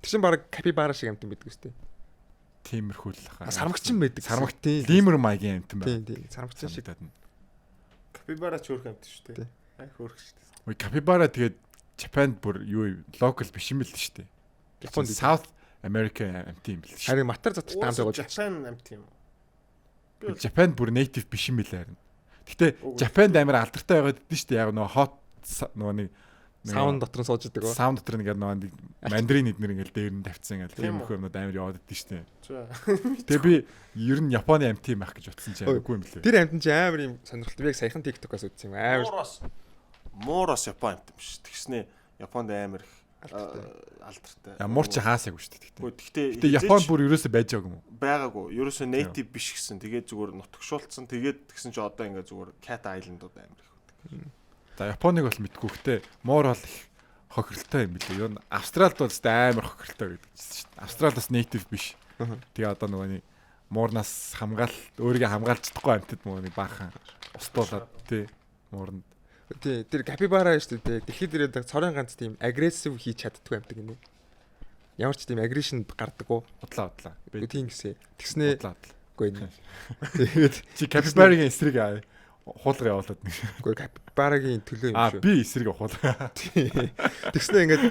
Тэр чинь баг капибара шиг амтан биддэг штэ. Тиймэрхүү л хаа. Сармагчин байдаг. Сармагт лимер маягийн амтан байна. Тийм. Сармагчин шиг. Капибара ч хөөрх амт шүү дээ. Хөөрх шүү дээ. Ой капибара тэгээд Japan бүр юу локал биш юм л шүү дээ. Японд South America амт юм бэл шүү. Харин матар затар таам байгаа. Japan амт юм. Japan бүр native биш юм бэл харин. Гэтэ Japan амар алдартай байгаад дээ шүү дээ. Яг нөгөө hot нөгөө нэг саунд дотор нь сууж идэг. Саунд дотор нэг нөгөө мандрин эднэр ингээл дээр нь тавьчихсан ингээл тийм их юмнууд амар яваад идэв шүү дээ. Тэгээ би ер нь Японы амт юм байх гэж утсан чинь үгүй юм лээ. Тэр амт нь амар юм сонирхолтой. Би яг саяхан TikTok-аас үзсэн юм. Амар Муурас Япон амт юм шүү. Тэгснэ Японд амар их алдартай. Ямар ч хаасаагүй шүү дээ. Гэтэ Японд бүр ерөөсөө байж байгаа юм уу? Байгаагүй. Ерөөсөө native биш гэсэн. Тэгээд зүгээр нутагшуулсан. Тэгээд тэгсэн чи одоо ингээ зүгээр Cat Island-ууд амар их үүдэг. За Японыг бол мэдгүй хтэй муур бол их хохиролтой юм билээ. Юу н Австралид бол амар хохиролтой гэдэг чинь шүү дээ. Австрал бас native биш. Тэгээ одоо нөгөө нэг муурнаас өөрийгөө хамгаалж чадахгүй амтд нөгөө нэг баахан устуулаад тий муурнд. Тий тэр капибара шүү дээ. Дэлхийд ирээд цорын ганц тийм агрессив хийж чаддгүй амтдаг юм. Ямар ч тийм агрессион гардаггүй. Удлаа. Би тийм гэсэн. Тэгснээ үгүй нэ. Тэгээд чи капибарагийн эсрэг хуулга явуулаад нэг. Үгүй капибарагийн төлөө юм шүү. Би эсрэг хуулга. Тэгснээ ингээд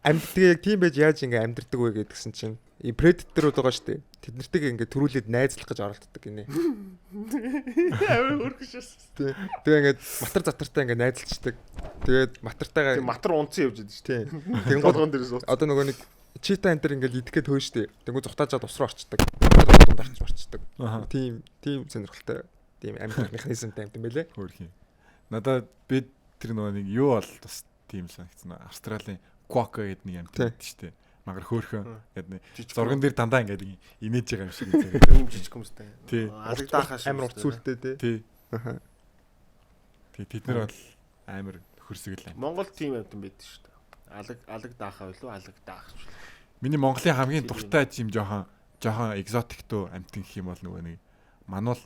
амьддаг яг тийм байж яаж ингээ амьдэрдэг вэ гэдгсэн чинь и предиторууд байгаа шүү дээ. Тэд нартэйг ингээ төрүүлээд найзлах гэж оролддог гинэ. Амар хөргөшөөс. Тэгээ ингээд матар затартай ингээ найзалцдаг. Тэгээд матартайгаа матар унцсан явж байдаг шүү. Тийм. Тэнгууд одоо нөгөө нэг чита энтер ингээл идэхэд хөөж штэ. Тэнгууд зүхтаажаад ус руу орчдөг. Матар дотор орч марчдаг. Тийм сонирхолтой. Тийм амьд механизмтай юм байлээ. Хөөрхий. Надад би тэр нөгөө нэг юу бол бас тийм санагдсан. Австралийн Quokka гэдэг нэг амьд байдаг штэ. Магар хөөрхөн гэдэг нэг зурган дээр дандаа ингээд инээж байгаа юм шиг үзээ. Ийм жижиг хүмүүстэй. Алгадахаш амар урт сүлтэй тий. Аа. Тэд нар бол амар хөрсгөл юм. Монгол тим амьд байдаг шүү дээ. Алаг даахаа билүү алаг даах шүү. Миний Монголын хамгийн дуртай жим жоохон экзотик дөө амьд гэх юм бол нөгөө нэг мануул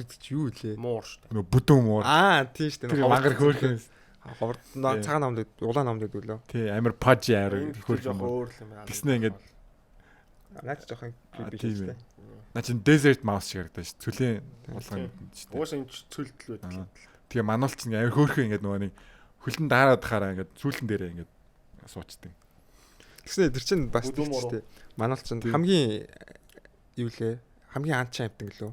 гэдэг чи юу вэ? Муур шүү дээ. Нөгөө бүдүүн муур. Тийм шүү дээ. Магар хөөрхөн. Ховор цагаан намд улаан намд өглөө. Тий, амар паж яар хөөрхөн өөр юм байна. Тэснэ ингээд наач жоохон creepy шүү дээ. Наа чин desert mouse шиг харагдаж шүү. Цөлийн болгоно шүү дээ. Уусаа энэ цөлтөл байдаг. Тэгээ мануул чинь амар хөөрхөн ингээд нөгөө нэг хөлн даараад хахаараа ингээд сүүлэн дээрээ ингээд суучдаг. Тэгснэ тэр чинь бас тийм шүү дээ. Мануул чинь хамгийн юу лээ? Хамгийн анчин амтан гэлөө.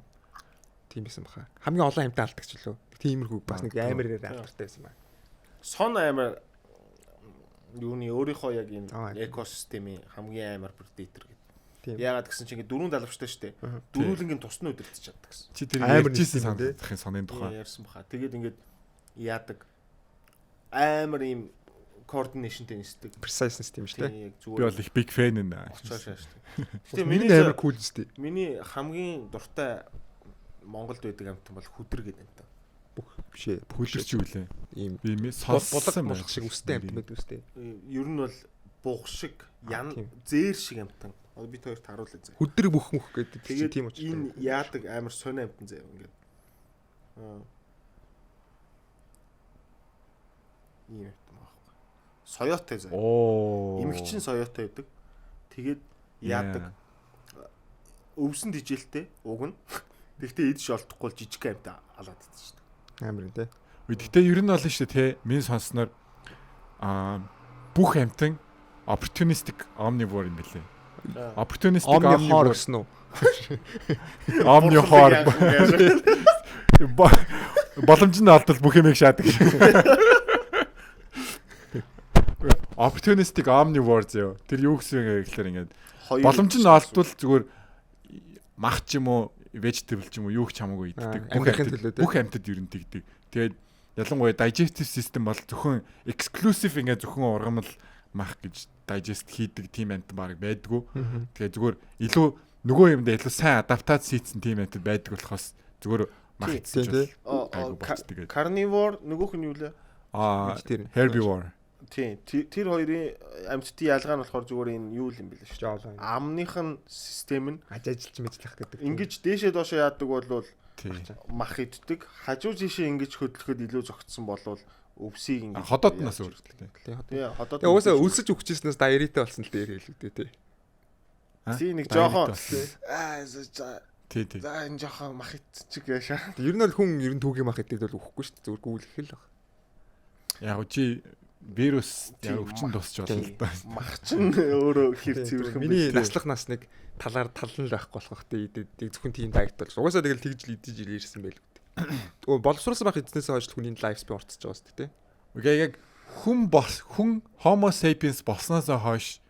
Тийм байсан баха. Хамгийн олон амтан алдагч лөө. Тиймэрхүү бас нэг амар алдартай байсан байна. Сон амар юуны өөрийнхөө яг энэ экосистемийн хамгийн амар предатор гэдэг. Яагаад гэсэн чинь ингээд дөрвөн далавчтай шүү дээ. Дөрвөлнгийн тусны өдөртөж чаддаг гэсэн. Чи тэр ярьжсэн санагдахын сонын тухай. Ярьсан баха. Тэгээд ингээд яадаг амар ийм координашнтэй нисдэг. Precise system шүү дээ. Би бол их big fan нэ. Цаашаа шүү дээ. Миний амар cool шүү дээ. Миний хамгийн дуртай Монголд байдаг амтан бол хүдэр гэдэг амтан. Биш ээ. Бүлэрч юу лээ. Ийм Би булаг болох шиг үстэй амт байдаг үстэй. Ер нь бол буг шиг Тийм. зээр шиг амтан. Одоо бид хоёрт харуулъя заа. Хүдрэг бүх мөх гэдэг Тэгээд тийм учраас. энэ яадаг амар сони амтан заяа ингээд. Ийм амтан байхгүй. Соёотой заяа. Оо. Имэгчин соёотой байдаг. Тэгээд яадаг. Өвсөн тижэлтэй уг нь. Тэгтээ идэж олдохгүй бол жижиг амтан алаад идсэн шүү дээ. Амар энэ те. Гэхдээ ер нь бол шүү дээ те. Миний сонсноор бүх амтан opportunistic omnivore юм билээ. Opportunistic Omnivore omnivore гэсэн үү? omnivore боломж нь олдвол бүх юмыг шаадаг. Opportunistic omnivore зөө. Тэр юу гэсэн юм гэхээр ингээд боломж нь олдвол зүгээр мах ч юм уу, vegetable ч юм уу юу ч хамаагүй иддэг. Бүх амьтад ер нь тэгдэг. Тэгээд ялангуяа digestive system бол зөвхөн exclusive ингээд зөвхөн ургамал мах гэж digest хийдэг тийм амьтан баг байдгүй. Тэгээд зүгээр илүү нөгөө юмдаа илүү сайн адаптац хийсэн тийм амьтад байдаг болохоос зүгээр мах идсэн ч бол carnivore нөгөөх нь юу лээ? Herbivore. Тийм. Тэр хоёрын амьтдын ялгаа нь болохоор зүгээр энэ юу юм бэлээ шүү дээ. Амных нь систем нь ажижилж мэдлэх гэдэг. Ингэж дээшээ доошоо яадаг бол мах иддэг. Хажуу жишээ ингэж хөдлөхөд илүү зөгцсөн болвол өвсийг ингэж ходоодноос өөрчлөлтэй. Тийм. Ходоод. Тэгээ уусаа өлсөж өгчээснээс дайритэй болсон л дээр хэлэгдээ тий. Тийм нэг жоохон тий. За энэ жоохон мах идчих чиг яашаа. Ер нь бол хүн ер нь түүгийн мах иддэг бол өгөхгүй шүү дээ. Зүгээр гүйлгэх л баг. Яг чи вирус яг өвчин тусч болно л да. Мах чинь өөрөө хэр цэвэрхэн бэ. Миний наслах насныг талаар талан л байхгүй болох тий. Зөвхөн тийм дайт бол. Угаасаа тэгэл тэгж л идэж ирсэн байл үү. Боловсруулсан мах эзнээс хойш хүний лайф спан орцож байгаа шүү дээ тий. Үгүй яг хүн Homo sapiens болсноос хойш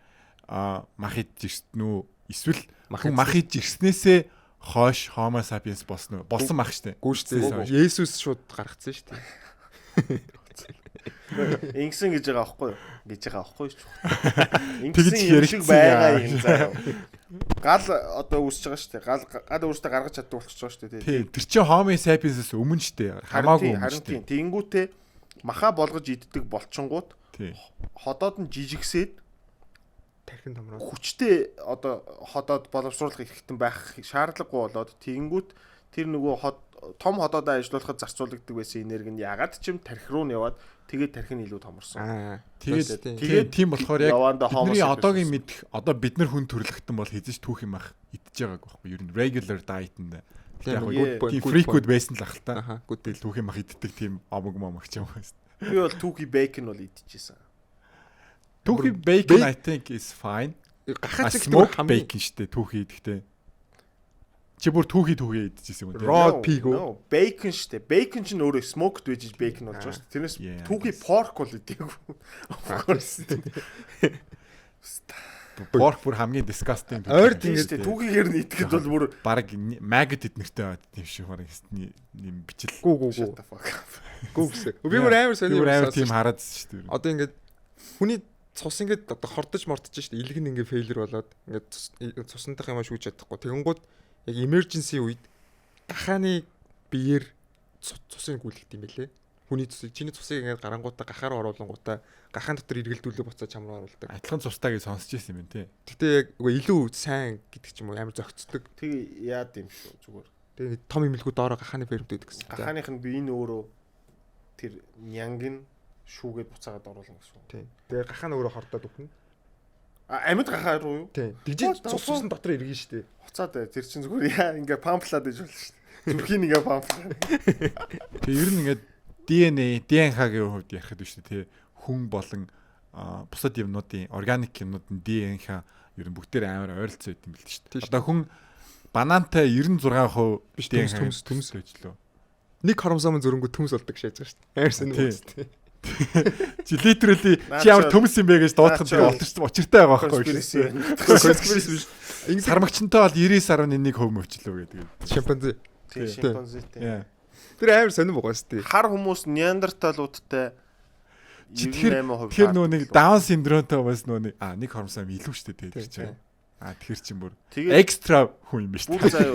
мах идэж ирсэн үү? Эсвэл хүн мах идэж ирснээсээ хойш Homo sapiens болсон уу? Болсон мах штэ. Гүү штэ. Есүс шууд гаргацсан штэ. Ингэсэн гэж байгаа аахгүй юу? Гэж байгаа аахгүй юу? Тэгж шиг байгаа юм заа. Гал одоо үүсэж байгаа шүү дээ. Гал өөртөө гаргаж чаддаг болчихж байгаа шүү дээ. Тийм. Тэр чинь Homo sapiens-ээс өмнө шүү дээ. Хамаагүй өмнө шүү дээ. Тэнгүүтээ маха болгож иддэг болчингууд ходоод нь жижигсээд тархин томроо. Хүчтэй одоо ходоод боловсруулах эрхтэн байх шаардлагагүй болоод тэнгүүт тэр нөгөө том ходоодоо ажиллуулахад зарцуулагддаг байсан энерги нь ягаад ч юм тархи руу нь яваад тэгээд тархи нь илүү томорсон. Тэгээд тийм болохоор яг бидний одоогийн мэдих одоо бид нар хүн төрлөختөн бол хэзээ ч түүх юм ах идэж байгааг байхгүй. Ер нь regular diet-нд яг тийм freak-уд байсан л ах л та. Тэгэл түүх юм ах иддэг тийм амаг момог ч юм байна. Би бол түүхий бейкон бол идчихсэн. Түүхий bacon I think is fine. Гахаж smoke bacon штэ түүхий гэхдээ чи бүр түүхий идчихсэн юм үү? Raw pig үү? Bacon штэ. Bacon ч нөөрэ smoked veg bacon болж байгаа штэ. Тэрнээс түүхий pork бол идээгүй. Pork бүр хамгийн disgusting. Ойрд ингэж түүхийгээр нь идэхэд бол бүр баг maggot иднэртэй байд тийм шиг баг юм бичил. Гүү. Гүү гэсэн. Би бүр амар сони юм амар тийм хараад штэ. Одоо ингэж хүний цус ингээд одоо хордож мордож штэ. Илэг нь ингээд failure болоод ингээд цусантах юм шүүж чадахгүй. Тэгэнгүүт яг emergency үед гахааны биеэр цусыг гүйлгдэг юм байлээ. Хүний цусыг чиний цусыг ингээд гарангуудаа гахаар оруулангуудаа гахаан дотор эргэлдүүлээ буцаа чам руу оруулдаг. Адилхан цустаа гэж сонсч ирсэн юм тий. Гэтэ яг илүү сайн гэдэг ч юм уу амар зөгцдөг. Тэг яад юм шүү зүгээр. Тэгээ том имлгүүд доороо гахааны фермд байдаг гэсэн. Гахааных нь бие нь өөрөө тэр нянг нь шүүгээд буцаагаад оруулна гэсэн. Тий. Тэгээ гахаан өөрөө хордоод өгнө. Амьд гахаа руу юу? Тий. Тэгж цус дотор иргэн штэ. Хуцаад бай. Тэр чинь зүгээр яа ингээ памплаад иж болно штэ. Зүрхийн ингээ памплаад. Тэгээ ер нь ингээ ДНХ-гийн хувьд ярихад биш үү те хүн болон бусад юмнуудын органик юмнуудын ДНХ ер нь бүгдээр амар ойролцоо идэм билээ шүү дээ. Одоо хүн банантай 96% биш төмс дэжлөө. Нэг хоромсоомын зөрөнгө төмс болдог шээж байгаа шүү дээ. Амар сонир үстэй. Чи literally чи ямар төмс юм бэ гэж дуудахад учиртай байгаа байхгүй юу? Конспираси биш. Ингэ сармагчтай бол 99.1% мөчлөө гэдэг. Шимпанзе. Тийм шимпанзетэй. Тэр амар сонир байгаа шүү дээ. Хар хүмүүс неандерталуудтай 98%. Тэгэхээр нөгөө нэг даун синдромтой бас нөгөө нэг хоромсоо илүү шүү дээ тэр чинь. Тэр чинь бүр экстра хүн юм биш үү? Бүр заяа.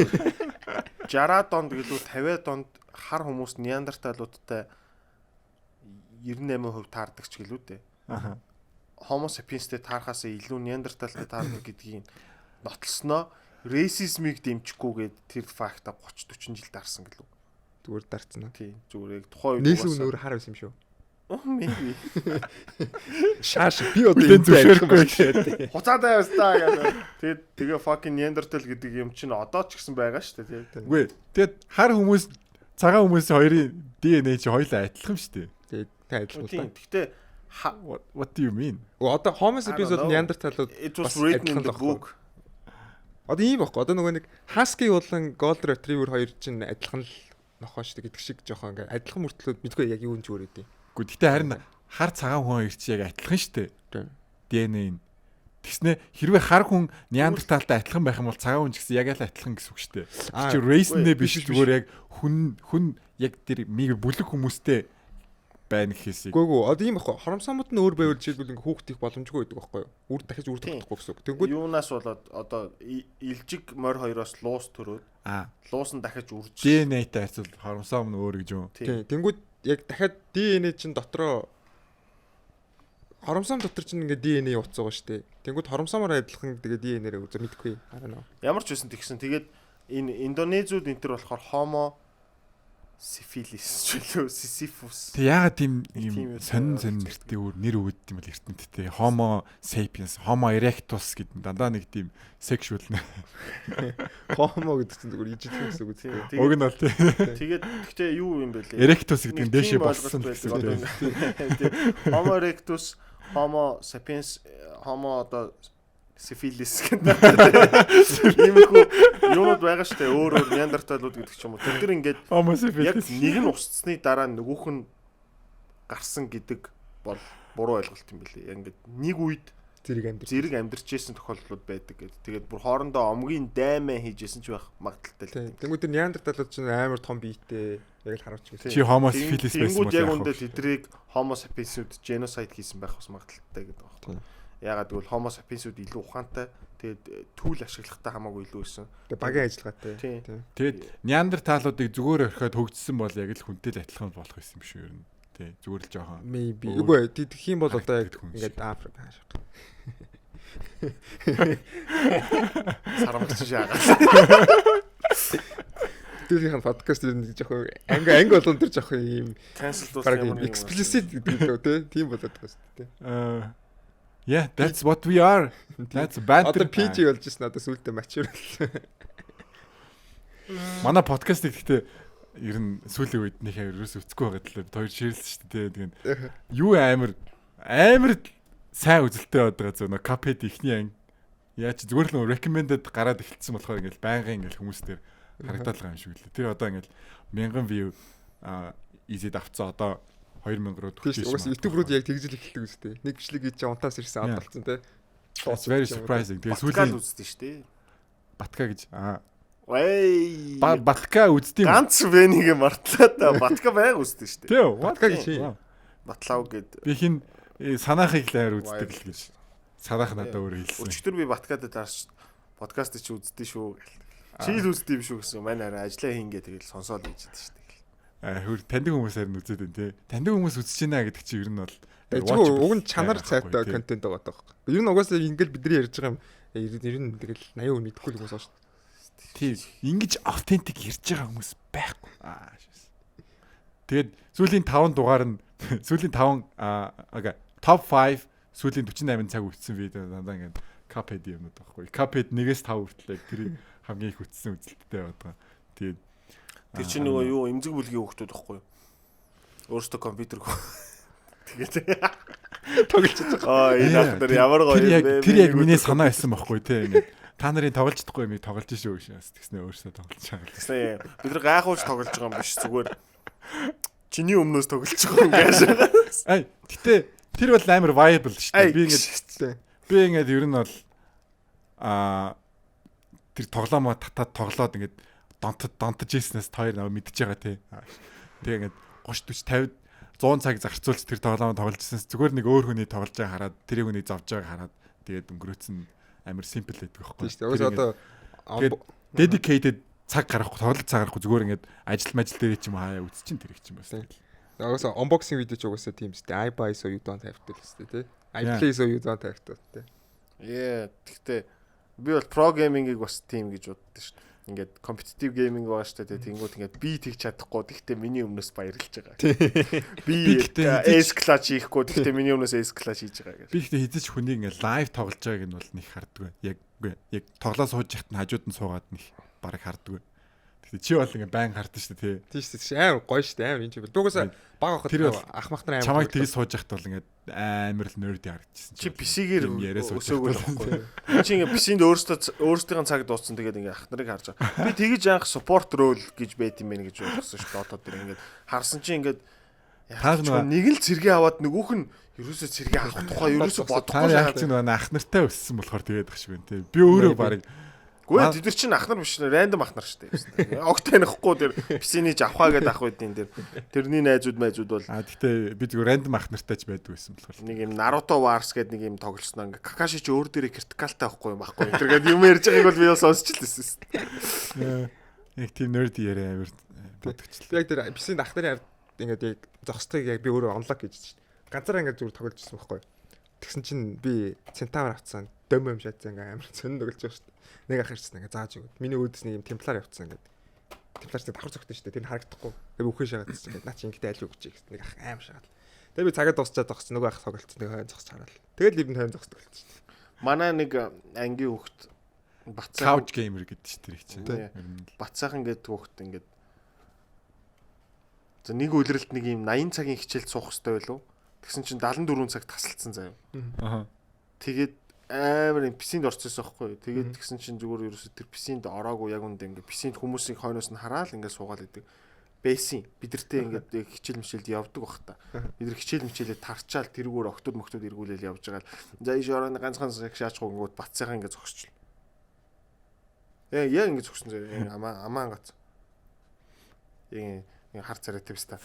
60-аад онд гэлүү 50-аад онд хар хүмүүс неандерталуудтай 98% таардаг ч гэлүү дээ. Аха. Homo sapiensтэй таарахаас илүү неандерталтай таардаг гэдгийг нотлсноо рейсизмыг дэмжихгүйгээд тэр факта 30-40 жил дарсан гэлүү. Зүгээр дарцсан уу? Тий, зүгээр яг тухайн үед Нийслэл нөр хар байсан юм шүү. maybe Шааш би одоо Хүлээн энэ зөвшөөрөхгүй зөвшөөрөхгүй. хуцаатай байстаа гэдэг. Тэгээ fucking neanderthal гэдэг юм чинь одоо ч гэсэн байгаа шүү дээ, тий. Үгүй. Тэгэд хар хүмүүс цагаан хүмүүсийн хоёрын ДНХ чи хоёулаа адилхан шүү дээ. Тэгээд адилхан Тийм. л да. Гэхдээ What do you mean? Одоо Homo I sapiens don't know. неандерталууд it was бас written in адилхан the л байхгүй. book. Одоо ийм байхгүй. Одоо нөгөө нэг Husky болон Golden Retriever хоёр чинь адилхан л нохоо шүү дээ гэдэг шиг жоохон ингээ адилхан мөртлөө мэдгүй яг юу юм зүгээр үгүй. Гэхдээ гэтээ харин хар цагаан хүн хоёр чи яг адилхан шүү дээ. Тийм. ДНХ-ийн. Тэгснэ хэрвээ хар хүн неандерталтай адилхан байх юм бол цагаан хүн ч гэсэн яг л адилхан гэсэн үг шүү дээ. Чи race нэ биш зүгээр яг хүн яг тэр миг бүлэг хүмүүстэй байна гэхээсийг. Гүйгүй. Одоо ийм байхгүй. Хоромсоомод нь өөр байвал жишээлбэл ингээ хүүхд их боломжгүй байдаг байхгүй юу? Үр дахиж үр тогтохгүй гэсэн үг. Тэнгүүд Юунаас болоод одоо илжиг морь хоёроос луус төрөөд луус нь дахиж үрж. ДНХ-тай харьцуул хоромсоом нь өөр гэж юм. тийм. Тэнгүүд яг дахиад ДНХ чинь дотроо хоромсоом дотор чинь ингээ ДНХ утас байгаа шүү дээ. Тэнгүүд хоромсоомоор адилхан тэгээ ДНХ-ээр үзэ мэдгүй. Аа. Ямар ч байсан тэгсэн. Тэгээд энэ Индонезиуд энэ төр болохоор Homo syphilis ч үлээ Sisyphus. Тэг яагаад тийм Тийм юм үү, сонин нэртэй өөр нэр өгдөг юм бол эрдэмтдээ Homo sapiens, Homo erectus гэдэг дандаа нэг тийм sexual Homo гэдэг чинь зүгээр ижил гэсэн үг үстэй. уг нь бол тийм. Тэгээд гэхдээ юу юм бэ лээ? Erectus гэдэг Нэг нь дээшээ тийм болсон ойлголт гэсэн байдаг. тийм. Homo erectus, Homo sapiens, Homo одоо syphilis гэдэг. Иймэрхүү юмуд байгаа шүү дээ. Өөр неандерталууд гэдэг ч юм уу. Тэр дэр ингээд Homo яг sapiens. нэг нь устсны дараа нөгөөх нь гарсан гэдэг бол буруу ойлголт юм билээ. Яг ингээд нэг үед зэрэг амьдарч байсан тохиолдлууд байдаг гэдэг. Тэгээд бүр хоорондоо омгийн даймаа хийжсэн ч байх магадaltaй л. Тэнгүүд тэр неандерталууд чинь амар том биетэй яг л харуулж байсан. Чи Homo syphilis байсан бол бол яг яах үндэ вэ? тэдрийг Homo sapiens-үүд genocide хийсэн байх бас магадaltaй гэдэг байна. Ягаад гэвэл Homo sapiens-үүд илүү ухаантай, тэгээд түүл ашиглахтай хамаагүй илүү байсан. Тэгээ багийн ажиллагаатай. Тийм. Тэгэд неандерталуудыг зүгээр орхиод хөгжсөн бол яг л хүнтэй л адилхан болох байсан юм шүү ер нь. Тий, зүгээр л жоохон. Maybe. Үгүй тэгэх юм бол одоо яг хүн ингээд Африк хааш. Сарамгч шаагаа. Тэрийн подкаст энэ жоохон анги болгон тэр жоохон ийм Cancel дуус баг ямар нэг explicit гэдэг лөө тийм болоод байгаа шүү дээ. Yeah, that's what we are. That's bad. Одоо PG болж ирсэн одоо сүултээ mature. Манай подкастыг гэхдээ ер нь сүүлийн үед нэг ерөөс өцөхгүй байгаа талаа бид хоёр ширэлсэн шүү дээ. Тэгээд юу амар сайн үзэлтэй байдаг зөө нөө Cuphead ихний анги. Яа чи зүгээр л recommended гараад эхэлсэн болохоор ингээл байнгын ингээл хүмүүс дээр харагдаад байгаа юм шиг лээ. Тэр одоо ингээл 1000 view easy давцсан одоо 2000 руу Тийм шүү. Угсаа YouTube руу яг тэгжил эхэлдэг үстэй. Нэг бичлэг хийж унтаас ирсэн ад болсон те. It's very surprising. Тэгээд сүүлийн сүүлийн үздэг шүү дээ. Батка гэж Ой. Батка үздэг юм. Ганц вэнийг мартлаа да. Батка байг үздэг шүү дээ. Тийм. Батка гэж чи. Батлав гэд. Би хин санаахыг л амар үздэг л гэж. Санаах надад өөр хэлсэн. Өчигдөр би Баткад дарж подкаст чи үздэг шүү гэл. Чи л үздэг юм шүү гэсэн. Манай хараа ажиллаа хийнгээ тэгэл сонсоод ийждэг шүү дээ. Хөр таньдаг хүмүүс харин үзээд байна те. Таньдаг хүмүүс үзэж байна гэдэг чи ер нь бол Зөвхөн уг нь чанар цайтай контент байгаа даа. Ер нь угаасаа ингээл бидний ярьж байгаа юм. Ер нь тэгэл 80% мэдэхгүй хүмүүс аа шүү. Тийм. Ингиж автентик ярьж байгаа хүмүүс байхгүй. Тэгээд сүүлийн 5 дугаар нь сүүлийн 5 топ 5 сүүлийн 48 цаг үтсэн видео дандаа ингээд Cuphead юмнууд байхгүй. Cuphead 1-5 хүртэл тэрийг хамгийн их үтсэн үзэлттэй байдаг. Тэгээд Тэр чинь нөгөө юу эмзэг бүлгийн хүүхдүүд байхгүй юу? Өөрөөсөө компьютер гоо. Тэгээд Тоглож байгаа. энэ ах нар ямар гоё. Тэр яг миний санаа байсан байхгүй те ингээд та нарын тоглож чадахгүй юм тоглож шүү гэж тэгснэ өөрөөсөө тоглож байгаа. Тэгснэ бид нар гайхуулж тоглож байгаа юм биш зүгээр чиний өмнөөс тоглож байгаа юм гэж. Ай гэтээ тэр бол амар viable шүү дээ. Би ингээд ер нь бол тэр тоглоомоо татаад тоглоод ингээд донтож ийснээс хоёр нав мэдчихэж байгаа тий. Тэгээ ингээд 30 40 50 100 цаг зарцуулж тэр тоглоомоо тоглож ийснээс зүгээр нэг өөр хүний тоглож байгааг хараад тэрийг хүний зовж байгааг хараад тэгээд өнгөрөөцөн амар simple байдаг байхгүй. Тийм шүү. Одоо dedicated цаг гарахгүй тоглолт цаг гарахгүй зүгээр ингээд ажил дээр ч юм хаяа үзчихин тэр их ч юм бас. Угаасаа unboxing видео ч угаасаа тийм шүү дээ. I buy so you don't have to л тий. I play so you don't have to тий. Гэхдээ би бол про геймингийг бас тийм гэж боддоо шүү дээ. Ингээд компетитив гейминг байгаа шүү дээ. Тэнгүүд ингээд би тэгж чадахгүй. Гэхдээ миний өмнөөс баярлж байгаа. Би S class хийхгүй. Гэхдээ миний өмнөөс S class хийж байгаа гэж. Би гэхдээ хэзээ ч хүнийг ингээд лайв тоглож байгааг нь бол нэг харддаг. Яг тоглоо сууж яхад нь хажууд нь суугаад нэг барыг харддаг. Гэхдээ чи бол ингээд байн хардсан шүү дээ тий. Тийм шүү дээ. Амар гоё шүү дээ. Амар энэ ч бил. Дугасаа баг хахад ах махтар амар. Чамайг тэгж сууж яхад бол ингээд амар л нерд харагдчихсан. Чи PC-гээр өсөөгөл байхгүй. Чи ингээд PC-нд өөрсдийн цаг дууссан тэгээд ингээд ах нарыг харж байгаа. Би тэгэж анх support role гэж байт юм байна гэж бодсон шүү дээ. Одоо тэр ингээд харсан чи ингээд нэг л цэргээ аваад нөгөөх нь ерөөсөө цэргээ авах тухай ерөөсөө бодохгүй шахаад чинь ах нартай өссөн болохоор тэгээд ах шиг байна тий. Би өөрөө баг Гүйл тэд нар чинь ах нар биш нэ рандом ах нар шүү дээ. Огт танихгүй тэр PC-ний ч авахаа гэдэг ах байдیں۔ Тэрний найзууд бол гэхдээ би зүгээр рандом ах нартай ч байдаг байсан болохоор нэг юм Naruto Wars гэдэг нэг юм тоглосноо ингээ Какаши ч өөр дээрээ вертикалтай авахгүй юм байхгүй. Тэр гэдэг юм ярьж байгааг бол би бас сонсчихлээсэн шүү дээ. Яг тийм нерд яриа амар бодогчлаа. Яг тэр PC-ний ах нарын ингээд яг зогсдгийг яг би өөрөө онлог гэж чинь. Ганцаараа ингээд зүгээр тоглож ирсэн байхгүй. Тэгсэн чинь би Centaur авцсан. Дөм юм шатсан ингээ амар цэн тоглож байгаа шүү дээ. Нэг ах ирсэн ингээ зааж өгöd. Миний өөдөөс нэг юм темплар явцсан ингээ. Темпларч давхар зөгтөн шүү дээ. Тэр нь харагдахгүй. Тэгээ үхэн шагаадсан ингээ. Наа чи ингээ айл өгч гэж нэг ах аим шагаад. Тэгээ би цагаад дуусчаад зогссон. Нөгөө ах тоглолцсон. Нэг хойно зогсож хараал. Тэгэл ивэн хойно зогсдог болчихсон шүү дээ. Манай нэг ангийн хүүхэд Батцаа couch gamer гэдэг чинь тэр их чинь. Батцаахан гэдэг хүүхэд ингээд за нэг үйлрэлт нэг юм 80 цагийн хичээлд суух хэрэгтэй байлуу. Тэгсэн чинь 74 цаг тасалдсан заяа. Аа. Тэгээд амар PC-нд орчихсон байхгүй. Тэгээд тэгсэн чинь зүгээр ерөөсө тэр PC-нд ороогүй яг үндэ ингээд PC-нд хүмүүсийн хойноос нь хараад ингээд суугаад идэг. Бэйсин бидэртээ ингээд хичээл мичээлд явдаг бах та. Бид нар хичээл мичээлээ тарчаал тэрүүгээр октод мөктөд эргүүлээл явж байгаа. За ийш орооны ганцхан шаачгүй ингээд Батцаахан ингээд зогсчихлоо. Яг ингэж өгсөн заяа амаан гац. Хар царайтай биш та.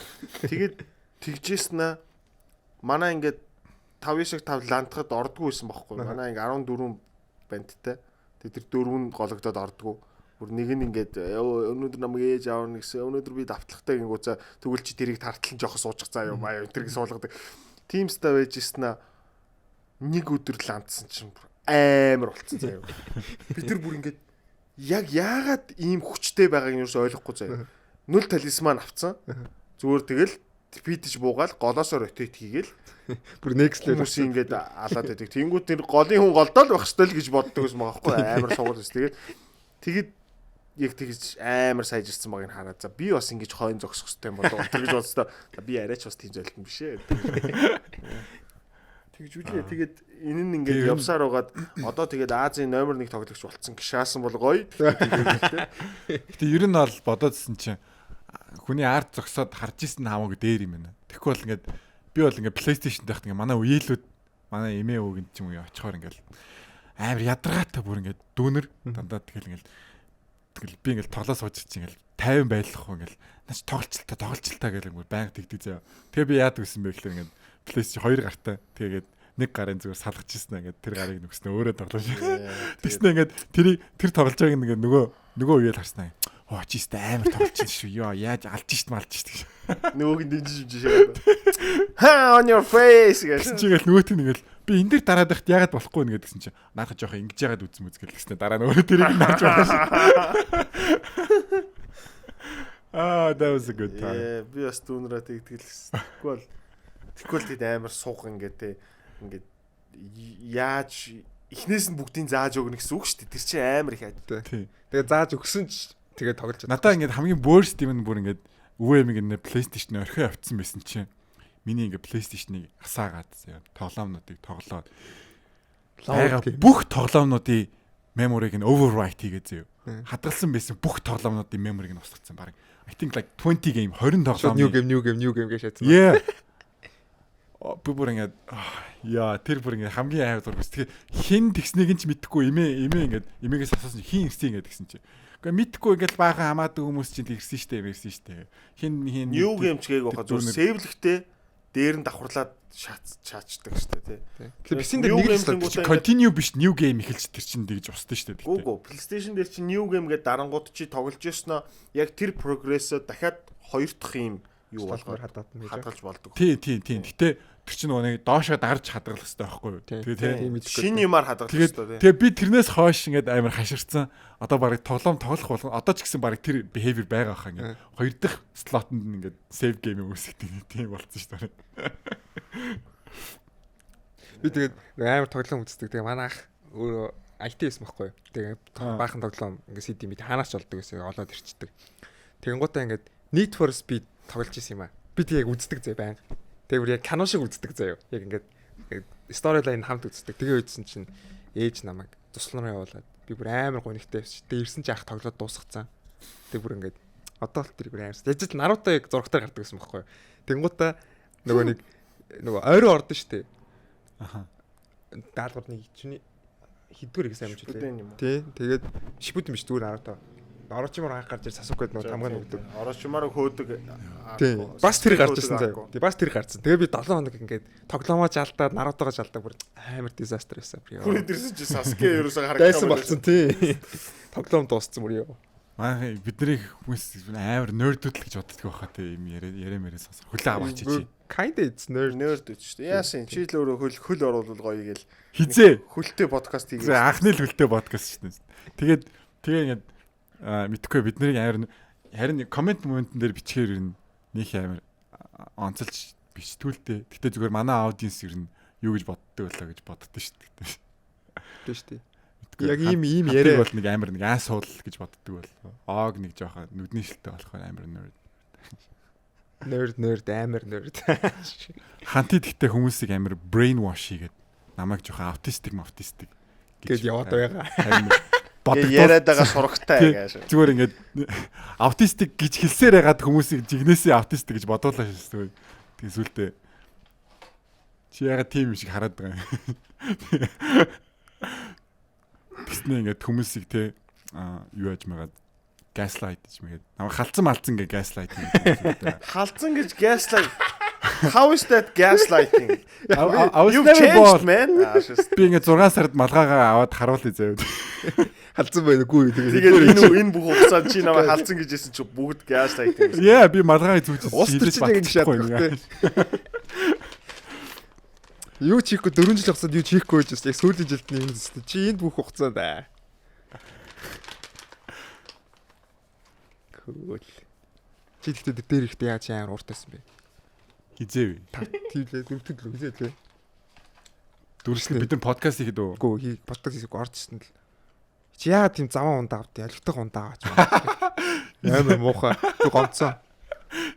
Тэгээд тэгжээснэ манай ингээд 5-5 лантхад ордгоо байсан байхгүй. Манай ингээд 14 бандтай. Тэгээд тэр дөрөв нь гологдоод ордгоо. Бүр нэг нь ингээд өнөөдөр намайг ээж аавна гэсэн. Өнөөдөр би давтлагтай гингүүцээ тэгвэл чи тэрийг тарталан жоохо суучих заа юм аа энэ тэрийг суулгадаг. Тимстай байжсна нэг өдөр лантсан чинь амар болцсон заяа. Би тэр бүр ингээд яг яагаад ийм хүчтэй байгааг нь юу ч ойлгохгүй заяа. 0 талисман авцсан. Зүгээр тэгэл питэж буугаал голоосоор ротейт хийгээл бүр next level хүмүүс ингээд алаад байдаг. Тэнгүүт тэр голын хүн голдоод байх ёстой л гэж боддог юм байгаа байхгүй амар суугаад байсан. Тэгээд яг тэгж амар сайжирсан байгааг нь хараад за би бас ингэж хойно зогсох ёстой юм болоо гэж бодсоо. Би арайч бас тийм золилтон биш ээ. Тэгж үлээ. Тэгээд энэ нь ингээд явсаар байгаад одоо тэгээд Азийн номер 1 тоглогч болцсон гişаасан бол гоё. Гэтэ ер нь бол бодоодсэн чинь хүний арт зогсоод харж исэн хамаагүй дээр юм байна. Тэгэхгүй бол ингээд би бол ингээд PlayStation дахт ингээд манай үеэлүүд манай эмээ өвгөнд ч юм уу очихоор ингээд амар ядаргаатай бүр ингээд дүүнер дандаа тэгэл би ингээд тоглоо сууж чинь ингээд 50 байлгахгүй ингээд наач тоглолцолтой гэл ингээд байнга тэгдэг заяа. Тэгээ би яадаг гэсэн бэ гэхээр ингээд PlayStation 2 гартаа тэгээд нэг гарын зүгээр салгаж ирсэн ингээд тэр гарыг нүгснээ өөрөө тоглож. Тэгснэ ингээд тэр тоглож байгааг ингээд нөгөө үеэл харснаа. Оо чист амар тоглож чинь шүү. Яа яаж алж шít малж шít гэж. Нөгөөг нь дижиж шээ. Ha on your face гэж. Чигээл нөгөөт нь ингээд би энэ дээр дараад байхад яагаад болохгүй нэ гэдгсэн чинь наахад жоох ингэж яагаад үзсэн үзгэл гэснээр дараа нөгөө тэрийг нааж байгаа. That was a good time. Би бас дүүнраа тэгтгэлсэн. Тэгвэл тэд амар суух ингээд яаж эхнээс нь бүгдийг зааж өгнө гэсэн үг шүү дээ. Тэр чинь амар их айдтай. Тэгээ зааж өгсөн ч тэгээ тоглож байна. Надаа ингээд хамгийн worst юм нь бүр ингээд өвөө юм ингээд PlayStation орхио авцсан байсан чинь миний ингээд PlayStation-ыг асаагаад тоглоомнуудыг тоглоод бүх тоглоомнуудын memory-г нь overwrite хийгээ зөө. Хадгалсан байсан бүх тоглоомнуудын memory-г нь устгацсан баг. I think like 20 game 20 тоглоом. New game гэж шатсан. Yeah. Бүр ингээд яа тэр бүр ингээд хамгийн айв зург. Тэгээ хин тэгснийг нь ч мэдэхгүй эмээ ингээд эмээгээс асуусан хин ирсэн ингээд тэгсэн чи. Гэхдээ мэдэхгүй ингээд баахан хамаадаг хүмүүс чинь тэгсэн штэ. Хин New game ч гээгүй хаа зүгээр сейвлэгтэй дээр нь давхарлаад чаачдаг шүү дээ тий. Тэгээ бисэн дээр нэг л геймлэнгүүтээ Continue биш new game эхэлж тэр чинь тэгж устдаа шүү дээ. Үгүй PlayStation дээр чи new game гэдэг дарангууд чи тоглож яснаа яг тэр прогрессо дахиад хоёр дахь юм юу болгоод хадгалж болдог. Тий. Гэтэ тэр чинь нэг доошоо дарж хадгалах хэрэгтэй байхгүй юу? Тэгээ шинэ юмар хадгалах хэрэгтэй тий. Тэгээ би тэрнээс хойш ингээд амар хаширцсан. Одоо барыг тоглох болгон одоо ч гэсэн барыг тэр behavior байгаа хаа ингээд. Хоёр дахь слотонд ингээд save game үүсгдэг тийм болцсон шүү дээ. Би тэгээд амар тоглоом үздэг. Тэгээ манай ах өөрөө IT байсан байхгүй юу? Тэгээ баахан тоглоом ингээд CD мэд ханаач болдог гэсэн олоод ирчдэг. Тэгэнгუутаа ингээд Need for Speed тоглож исэн юм аа. Би тэг яг үздэг зэ байнга. Тэгээ бүр яг кино шиг үздэг заяа. Яг ингээд storyline хамт үздэг. Тэгээ үйдсэн чинь ээж намайг тусланраа явуулаад би бүр амар гонигтай байсан. Тэгээ ирсэн чи ах тоглоод дуусгацсан. Тэгээ бүр ингээд одоо л тэр бүр амар. Яжид Наруто яг зургатаар гардаг гэсэн байхгүй юу? Тэнгуутаа нөгөө ойроо ордон штэ. Аха. Даалгаврны чиний хэдвэр гэсэн юм ч үлээ. Тий. Тэгээд Shippuden биш зүгээр Наруто. Орочимор анх гарч ир Сасукэд нөгөө тамгаа нүгдэг. Орочимор хөөдөг. Тий. Бас тэр гарч ирсэн заяа. Тий, бас тэр гарцсан. Тэгээ би 7 хоног ингээд тоглоомоо жалдаад Нарутогоо жалдаг бүр амар дизастер байсан. Хүрээд ирсэн чи Sasuke ерөөсөө харагдсан байсан болсон тий. Тоглоом дууссан бүр ёо. Маа бидний хүмүүс амар нердүүд л гэж боддог байхаа тий юм яриа сонсох. Хөлөө аваач чи. Kinda it's nerd үү шүү дээ. Яасан чи л өөрөө хөл оруулал гоё гээл. Хизээ. Хөлтэй подкаст хийгээ. Анхны л хөлтэй подкаст шүү дээ. Тэгээ ингээд мэдхгүй бидний амар харин комент моментн дээр бичгээр ирнэ. Них амар онцолж бичтүүлтэй. Гэтэ зүгээр манай аудиенс ирнэ. Юу гэж боддог байлаа гэж боддоо шүү дээ. Тэ шүү дээ. Яг ийм яриа бол нэг амар нэг асуул гэж боддог бол. Оог нэг жоохон нүдний шилтэй болохоор амар nerd амар nerd. Хантид гэхдээ хүмүүсийг амар brainwash хийгээд намайг жоохон аутистик гэж яваад байгаа. Яриад байгаа сурагтай гэж. Зүгээр ингээд аутистик гэж хэлсээр байгаад хүмүүсийг жигнэсээ аутистик гэж бодоолаа шүү дээ. Тэгээ сүултээ чи ягаад тийм юм шиг хараад байгаа юм. Тэснэ ингээд хүмүүсийг те юу яаж магаад gaslight гэж мэгээд намайг халдсан малцсан гэ gaslight юм. Халдсан гэж gaslight. How is that gaslighting? I was You've never changed, born. man. Би ингээд 6 сард малгаагаа аваад харуулъя заяа. Халдсан байнгүй. Тэгээд энэ бүх хугацаанд чи намайг халдсан гэж хэлсэн чи бүгд gaslighting. Яа би малгаагаа зүүжсэн. Ус төр чинь ингэ шатахгүй. Юу чихгүй 4 жил хугацаанд юу чихгүй гэж яг сүүлийн жилд нэг юм чи энд бүх хугацаанд аа. Cool. Чи тэгтээ дээр ихтэй яаж амар уртайсан бэ? Хизээв. Тийлээ дөрөвдөг л үзээ лээ. Дөрөвдөг бид нар подкаст хийхэд үү? Үгүй подкаст хийх орж ирсэн л. Чи яагаад тийм заван ундаа авт? Алифтах ундаа аваач байна. Амар муухай. Би гомцсон.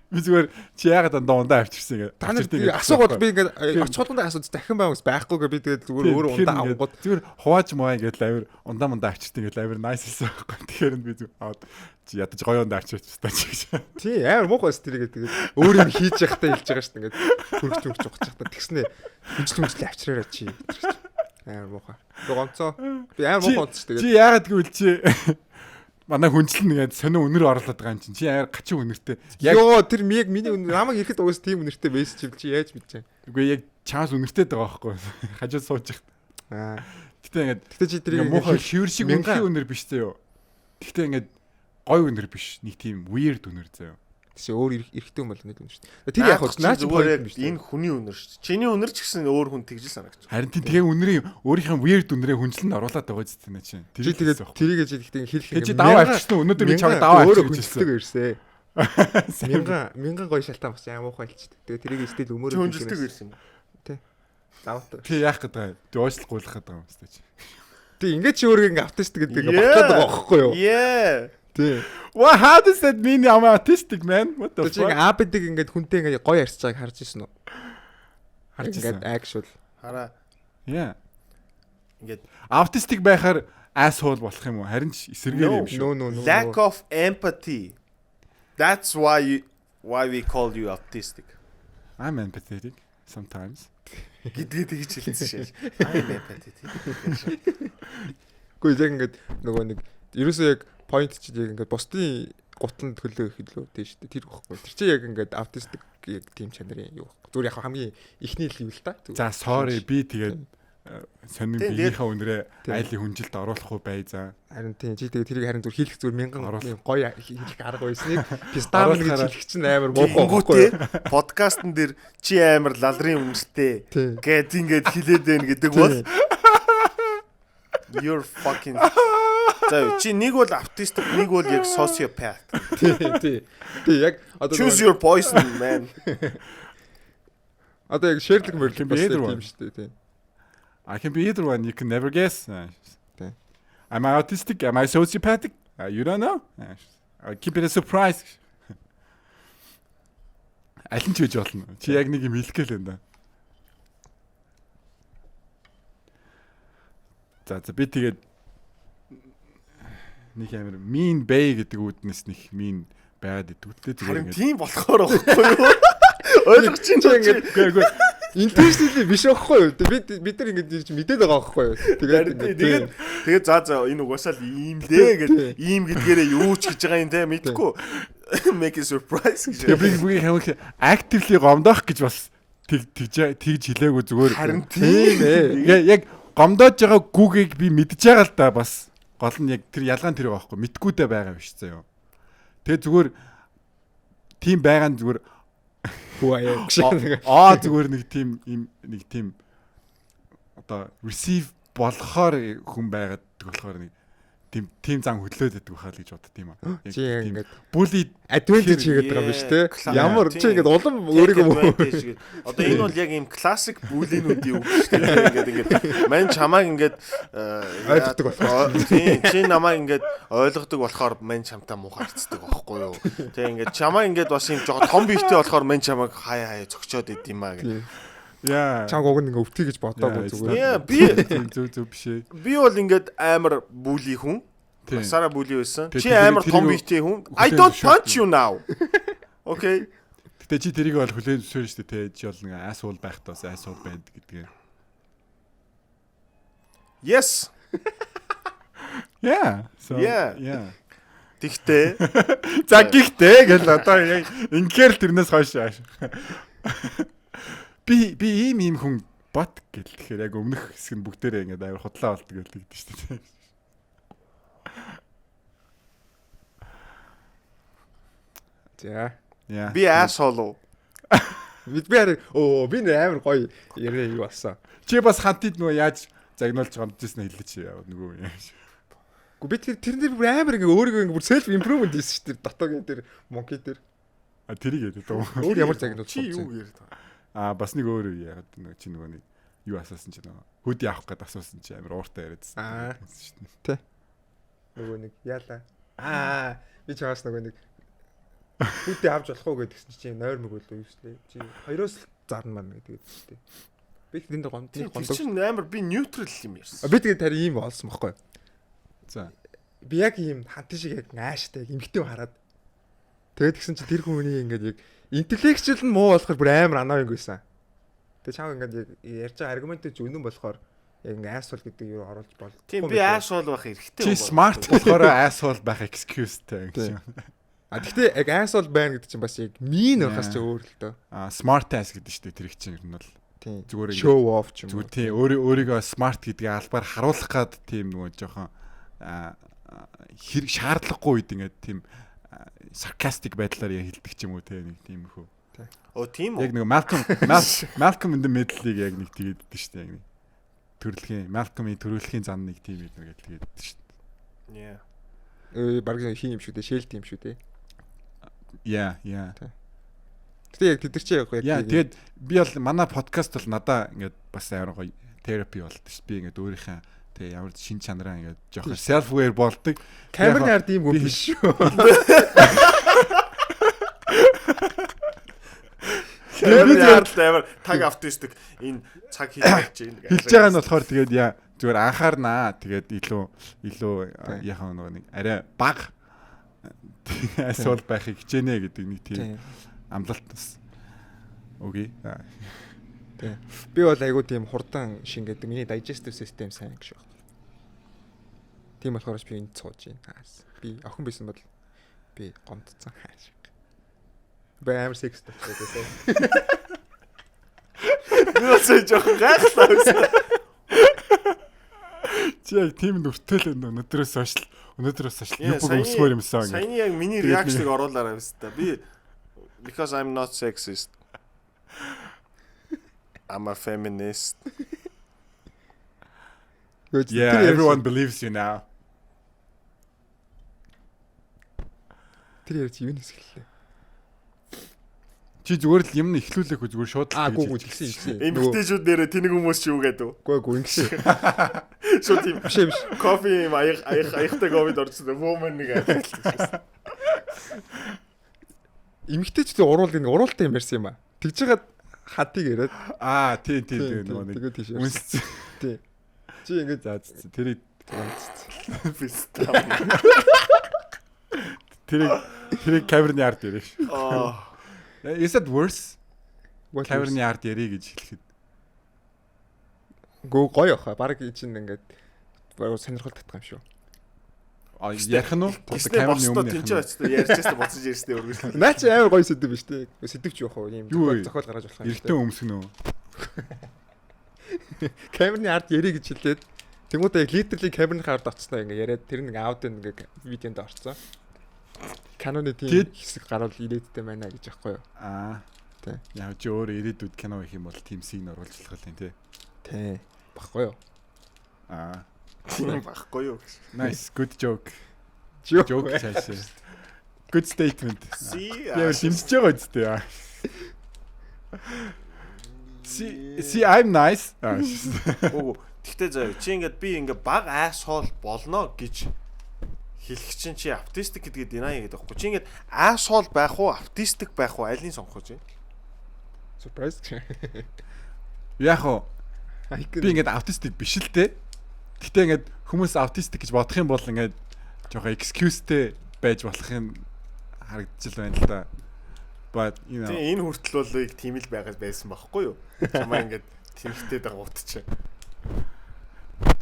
Би зүгээр чи яагаад ундаа авчирсан ингэ. Та нар асуугаад би ингээд очихгоодаа асууж дахин байхгүйгээ би тэгээд зүгээр өөр ундаа авангууд зүгээр хувааж маа ингээд амир ундаа авчирсан ингээд амир nice хэлсэн байхгүй. Тэгэхээр би зүгээр аваад чи ядаж гоё ундаа авчирч таа чи гэж. Тий амар муухай стрийгээ тэгээд өөр юм хийж явахдаа хэлж байгаа шүү дээ ингээд хөргөж ухаж явахдаа тэгснэ хүнчлэмжлээ авчираарай чи. Амар муухай. Би гонцоо. Би амар муухай онц шүү дээ. Чи яагаад гэвэл чи манай хүнчлэн ингээд сонио өнөр орлоод байгаа юм чинь. Чи амар гачин өнөртэй. Йоо тэр яг миний өнөр намайг ирэхэд уус тийм өнөртэй байсан чив чи яаж мэдчихэ. Үгүй яг чаас өнөртэй байгаа байхгүй. Хажууд сууж ихт. Гэтэ чи тэр муухай шивэр шиг өнхийн өнөр биш заяа. Гэтэ ингээд гой өнөр биш. Нэг тийм weird өнөр заяа. Тэс өөр эрэхтэй юм бол нэг юм шүү дээ. Тэр яг хөө наач зүгээр энэ хүний өнөр шүү дээ. Чиний өнөр ч гэсэн өөр хүн тэгж санагч. Харин тэгээ өнрийн өөрийнхөө weird өнрээ хүнчлэн оруулаад байгаа зү тийм чинь. Тэгээд тэрийгээ хэлэх юм. Чи даваа авчихсан өнөөдөр би чамд даваа авчих гэсэн. Мянган гоё шалтгаан бас ямар муухай хэлчихдэг. Тэгээ тэрийг стил өмөрөө хүнжилдэг ирсэн. Тий. Даваатай. Тий яах гэдэг вэ? Тий уушлах гэдэг юм байна чи. Тий ингээд чи өөрөө ингээ автист гэдэг батлаад байгаа байхгүй юу? Yeah. Тий. What how does that mean I'm autistic man? What the fuck? Чи аапдаг ингээд хүнтэй ингээ гоё ярьж байгааг харж ирсэн үү? Харж ингээд actual. Хараа. Yeah. Ингээд autistic байхаар asshole болох юм уу? Харин ч эсэргээр юм шүү. No. Lack of empathy. That's why we call you autistic. I'm empathetic sometimes. Гэдгээ тэгж хэлсэн шээ. I'm empathetic. Гэхдээ яг ингээд нөгөө нэг ерөөсөө яг point чи яг ингээд бусдын гутланд хөлөө ихлөө тийш дээ тэр байхгүй. Тэр чинь яг ингээд аутистик яг тийм чанарын юу байхгүй. Зүгээр яг хамгийн ихний л юу л та. За sorry би тэгээд сонин Тийм, биенийхээ өнөрөө Тийм. айлын хүнжилт оруулахгүй бай за. Харин тийм чи тэгээд тэрийг харин зүгээр хийх зүгээр мянган Оруулах. гоё хийх арга байсныг пистамин гэж Оруулахаараа. хэлэх чинь амар муухай байхгүй. Гингүүтээ подкастн дээр чи амар лалрын үнэртэй Тийм. гэд ингээд хилээд байна гэдэг бол you're fucking за чи нэг бол аутистик нэг бол яг sociopath. Тийм яг одоо Choose your poison man. одоо яг шэрлэг мөрлөг Can be either тийм one. шүү дээ тийм. I can be either one, you can never guess. Тийм. Am I autistic? Am I sociopathic? You don't know. I'll keep it a surprise. Аль нь ч үж болно. Чи яг нэг юм хэлэх гээл энэ. За би тэгээд нэг амар mean bay гэдэг үүднээс нэг mean байгаад идэгтэй Харин зүгээр тийм болохоор байхгүй юу? Ойлгож чинь Үгүй интеншнли биш байхгүй юу? Бид нар ингэж ирж мэдээд байгаа байхгүй юу? тэгээд за энэ угаасаа л ийм лээ гэдэг ийм гэдгээрээ юу ч гэж байгаа юм те мэдхгүй make a surprise гэж. Тэгээд би хамаг actively гомдоох гэж бас тэгж хэлээгүй зүгээр. Харин тийм ээ. Яг гомдоож байгаа гүгийг би мэдж байгаа л да бас гол нь яг тэр ялгаан тэр байгаа байхгүй мэдгүйдээ байгаа биш заяа. Тэгээ зүгээр тийм байгаа нь зүгээр зүгээр нэг тийм одоо receive болохоор хүн байгаад болохоор нэг тийм зан хөдлөөд байдаг байхаа л гэж бодд тийм аа. Чи яг ингэж bully advantage хийгээд байгаа юм биш те. Ямар чи ингэж улам өөрийгөө одоо энэ бол яг ийм классик бүлинүүдийн үг шүү дээ. Ингээд мань чамааг ингээд ойлгодог болохоор. Тийм чи намайг ингээд ойлгодог болохоор мань чамтай муухай харцдаг байхгүй юу. Тийм ингээд чамаа ингээд бас юм жоо том биетэй болохоор мань чамааг хаяа зөгчөөд идэм маа гэх. яа Чанга уг нэг өвтгий гэж бодоогүй зүгээр. Яа би зөв биш ээ. би бол ингээд амар бүли хүн. Тийм. Сара бүли байсан. Тэгээ Чи амар том биетэй хүн. I don't punch you now. Okay. Гэтэ чи тэрийг бол хүлээн зөвшөөрнө шүү дээ. Чи бол нэг асуул байхдаас асуул байд гэдгээ. Yes. Yeah. So Yeah. yeah. Тэгтээ За гихтэй гэл одоо яг ингээр тэрнээс хойш. Би ийм хүн бот гэл тэгэхээр яг өмнөх хэсэг нь бүгдээрээ ингээд амар худлаа болт гэж хэлдэг шүү дээ. За. Яа. би asshole. Би би нэр амар гоё яриа юу болсон. Чи бас хантид нөгөө яаж загнуулж гомдчихсан хэлээч нөгөө юм. Гэхдээ би тэрэн дээр бүр амар ингээ өөрийгөө ингээ бүр self improvement хийсэн шүү дээ. Дотоогийн дээр monkey дээр. А тэрийг яриад байгаа. Өөр ямар загнууд Чи юу яриад байгаа? Бас нэг өөр үе ягаад нөгөө чи нөгөө нэг юу асуусан чи нөгөө хөдий авах гээд асуусан чи амар ууртай яриадсан. Тэ. Нөгөө нэг яалаа. Би чаас нөгөө нэг хөдий авч болох уу гэдгсэн чи нойр мөг болов юу шүү дээ. Чи хоёроос л зарна маань гэдэг шүү дээ. Би тэнд Тэр гондоо. чинь амар би neutral юм ярьсан. Би тэгээд тарь ийм болсон байхгүй. За. Би яг ийм ханти шиг яг ааштай эмгтэн хараад тэгээд гисэн чи тэр хүний ингээд яг интеллектуал нь муу болохоор бүр амар анаа юм гүйсэн. Тэгээд чам ингээд яг ярьж байгаа аргумент ч үнэн болохоор яг ингээд asshole гэдэг юу оруулж бол. Тийм би asshole байх хэрэгтэй. Чи smart болохоор asshole байх excuseтэй гэж. Гэхдээ яг asshole байна гэдэг чинь бас яг mean байхаас ч өөр л дөө. Smart ass гэдэг чинь тэр их чинь ер нь бол Тийм. зүгээр Show off ч юм уу. зүгээр тийм өөрийгөө smart гэдгийг албаар харуулах гад тийм нөгөө жоохон шаардлагагүй үед ингээд тийм sarcastic байдлаар яг хэлдэг ч юм уу те нэг тийм хөө. Оо тийм үү. Яг нэг Malcolm in the Middle-ийг яг нэг тэгээд дэ штэ яг нэг төрөлхийн Malcolm-ийн төрөлхийн зан нэг тийм юм гээд тэгээд дэ штэ. Yeah. Баг хин юм шүү дээ, Shell тийм шүү дээ. Yeah. Гэтэ яг тэд нар чи яг яг Тэгээд би бол манай подкаст бол надаа ингээд бас амар гоё терапи болд ш. Би ингээд өөрийнхөө тэг ямар шин чанараа ингээд жоохон self aware болдог. камерын ард ийм үг биш шүү. Тэр яар таг автистик энэ цаг хийж байна. Хэлж байгаа нь болохоор тэгээд зүгээр анхаарнаа. Тэгээд илүү яхаа нэг арай баг асуул байхыг хичээнэ гэдэг нэг тийм амлалт бас. Окей. Тийм. Би бол айгуу тийм хурдан шингээдэг. Миний digestive system сайн гэж байна. Тийм болохоор би энд сууж байна. Би охин байсан бол Би гомдсон хааш. Би амар секс тавьчихсан. Би бас жоохон гайхлаа байсан. Чи яг тийм нүртэл өнөөдрөөс хойш юу бүгсмөр юмсан ингэ. Саяны яг миний реакцийг оруулаарай биз та. Би because I'm not sexist. I'm a feminist. Yeah, everyone believes you now. Тэр ярьж юу нэсгэлээ. Чи зүгээр л юм ихлүүлээгүй зүгээр шууд Гүү тэгсэн. Эмэгтэйчүүд нэрээ тэнэг хүмүүс ч юу гэдэг вэ? Гүү ингэсэн. Шууд тийм Биш. кофе аяхтай ковид орсон. Woman нэг ажилласан. Эмэгтэйчдийн уруултай юм ярьсан юм аа. Тэгж жагаад хатыг яриад. Тийм нөгөө нэг. Тэгээд тийш ярьсан. Үнсцэн. Тий. Чи ингэж тэрийг Фистам. тэрийг камерны ард ярих. Is that worse? Камерны ард ярих гэж хэлэхэд. Гүү гоё ах. Бараг чинь ингээд бараг сонирхол татах юм шүү. Ярих нь уу? Камерны өмнө тэнцээ очтой ярьжсэн буцаж ирсний өргөл. Наа чи амар гоё сэдв биш тий. Сэдвч юу хаа юм зохиол гаргаж болох юм. Эртэн өмсгөн үү? Камерны ард ярих гэж хэлээд тэнгуүдээ литерли камерны ард очсноо ингээ яриад тэр нэг аудио ингээ видеонд орсон. Canon-ы тийм хэсэг гарвал ирээдтэй байна гэж аахгүй юу? Тий. Яг ч өөр ирээдүйд кино гэх юм бол team scene оруулж болох юм тий. Тий. Баггүй юу? Тийм баггүй юу. Nice, good joke. Joke цаашаа. Good statement. Яа шимжиж байгаа үстэй яа. See I'm nice. Оо. Тэгтээ заяа чи ингээд би ингээд баг asshole болно гэж хэлэх чинь чи аутистик гэдгээ deny гэдэг байхгүй. Чи ингээд asshole байх уу, аутистик байх уу алийг сонгох гэж байна. Surprise. Яг уу. Би ингээд аутистик биш л те. Гэтэ ингээд хүмүүс аутистик гэж бодох юм бол ингээд жоохон excuseтэй байж болох юм харагдаж байна л да. But you know. Тэгээ энэ хүртэл бол яг тийм л байгаад байсан байхгүй юу? Чамаа ингээд тэмхтэй байгаа утчаа.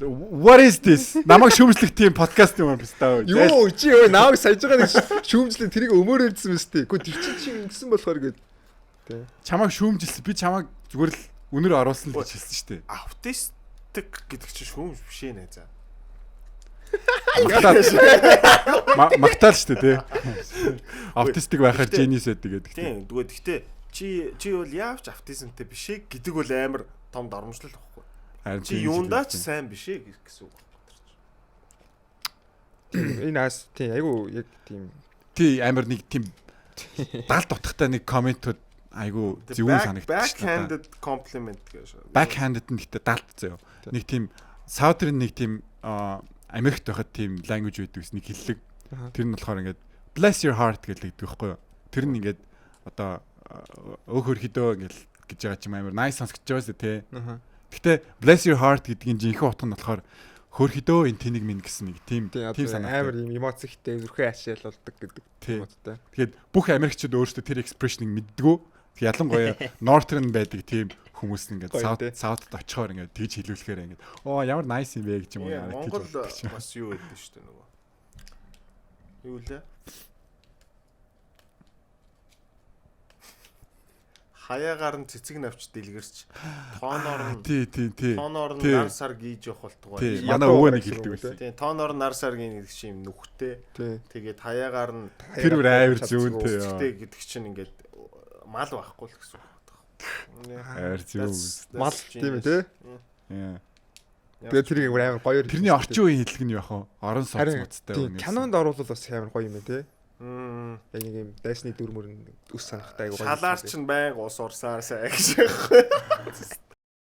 What is this? Намайг шүүмжлэх тийм подкаст юм байна таа. Юу чи нааг саяж байгаа нэг шүүмжлэн тэрийг өмөр ирдсэн мэт тий. Гэхдээ тэр чинь ингэсэн болохоор гээд тий. Чамайг шүүмжилсэн. Би чамайг зүгээр л өнөр оруулсан л гэж хэлсэн шүү дээ. Аутистик гэдэг чинь шүүмж биш ээ нэ за. Магтаал шүү дээ тий. Аутистик байхаар genius байдаг гэдэг. Тийм. Гэхдээ чи бол яавч аутизмтэй биш ээ гэдэг бол амар том дормжлол байхгүй. Чи юундаа ч сайн биш ээ гэсэн үг. Энэ ас тий айгу яг тийм тий амар нэг тийм далд утгатай нэг комментууд айгу зөвүүн санагдчих. Backhanded compliment гэж. Backhanded нь гэхдээ далд заяа. Нэг тийм Southern нэг тийм Америкт байхад тийм language байдаг ус нэг хэллэг. Тэр нь болохоор ингээд bless your heart гэдэг байхгүй юу? Тэр нь ингээд одоо өөхөр хөдөө ингээл гэж байгаа ч юм амар nice сонсгож байгаа шүү тий. Гэтэ bless your heart гэдгийн жинхэнэ утга нь болохоор хөрхөдөө энэ тэнийг минь гэсэн нэг тийм санаа. Амар юм эмоцтой зүрхэн ашиглуулдаг гэдэг юмтай. Тэгэхээр бүх Америкчууд өөрсдөө тэр expression-ыг мэддэггүй. Тэг ялангуяа Northern байдаг тийм хүмүүс ингээд South-д очихоор ингээд тэгж хэлүүлэхээр ингээд ямар nice юм бэ гэж юм уу. Монгол бас юу гэдэг шүү дээ нөгөө. Юу лээ? Хаягаар нь цэцэг навч дэлгэрч тооноор нь тооноор нь нар сар гийж явах болтугай. Манай өвөө нэг хэлдэг байсан. Тийм тооноор нь нар сар гин гэдэг чинь юм нүхтэй. Тэгээд хаягаар нь тэр бүр аавар зүүнтэй гэдэг чинь ингээд мал байхгүй л гэсэн үг байна. Аавар зүүн. Мал тийм ээ тий. Тэгээд тэрийг амар гоёор тэрний орчин үеийн хэллэг нь яах вэ? Орон сууц муцтай үнэ. Кинонд оруулал бас амар гоё юм ээ тий. Яг нэг юм дайсны дүрмөр үс санахтай айгуу гоё. Шалаар чинь байнга ус урсаар сайн гэж.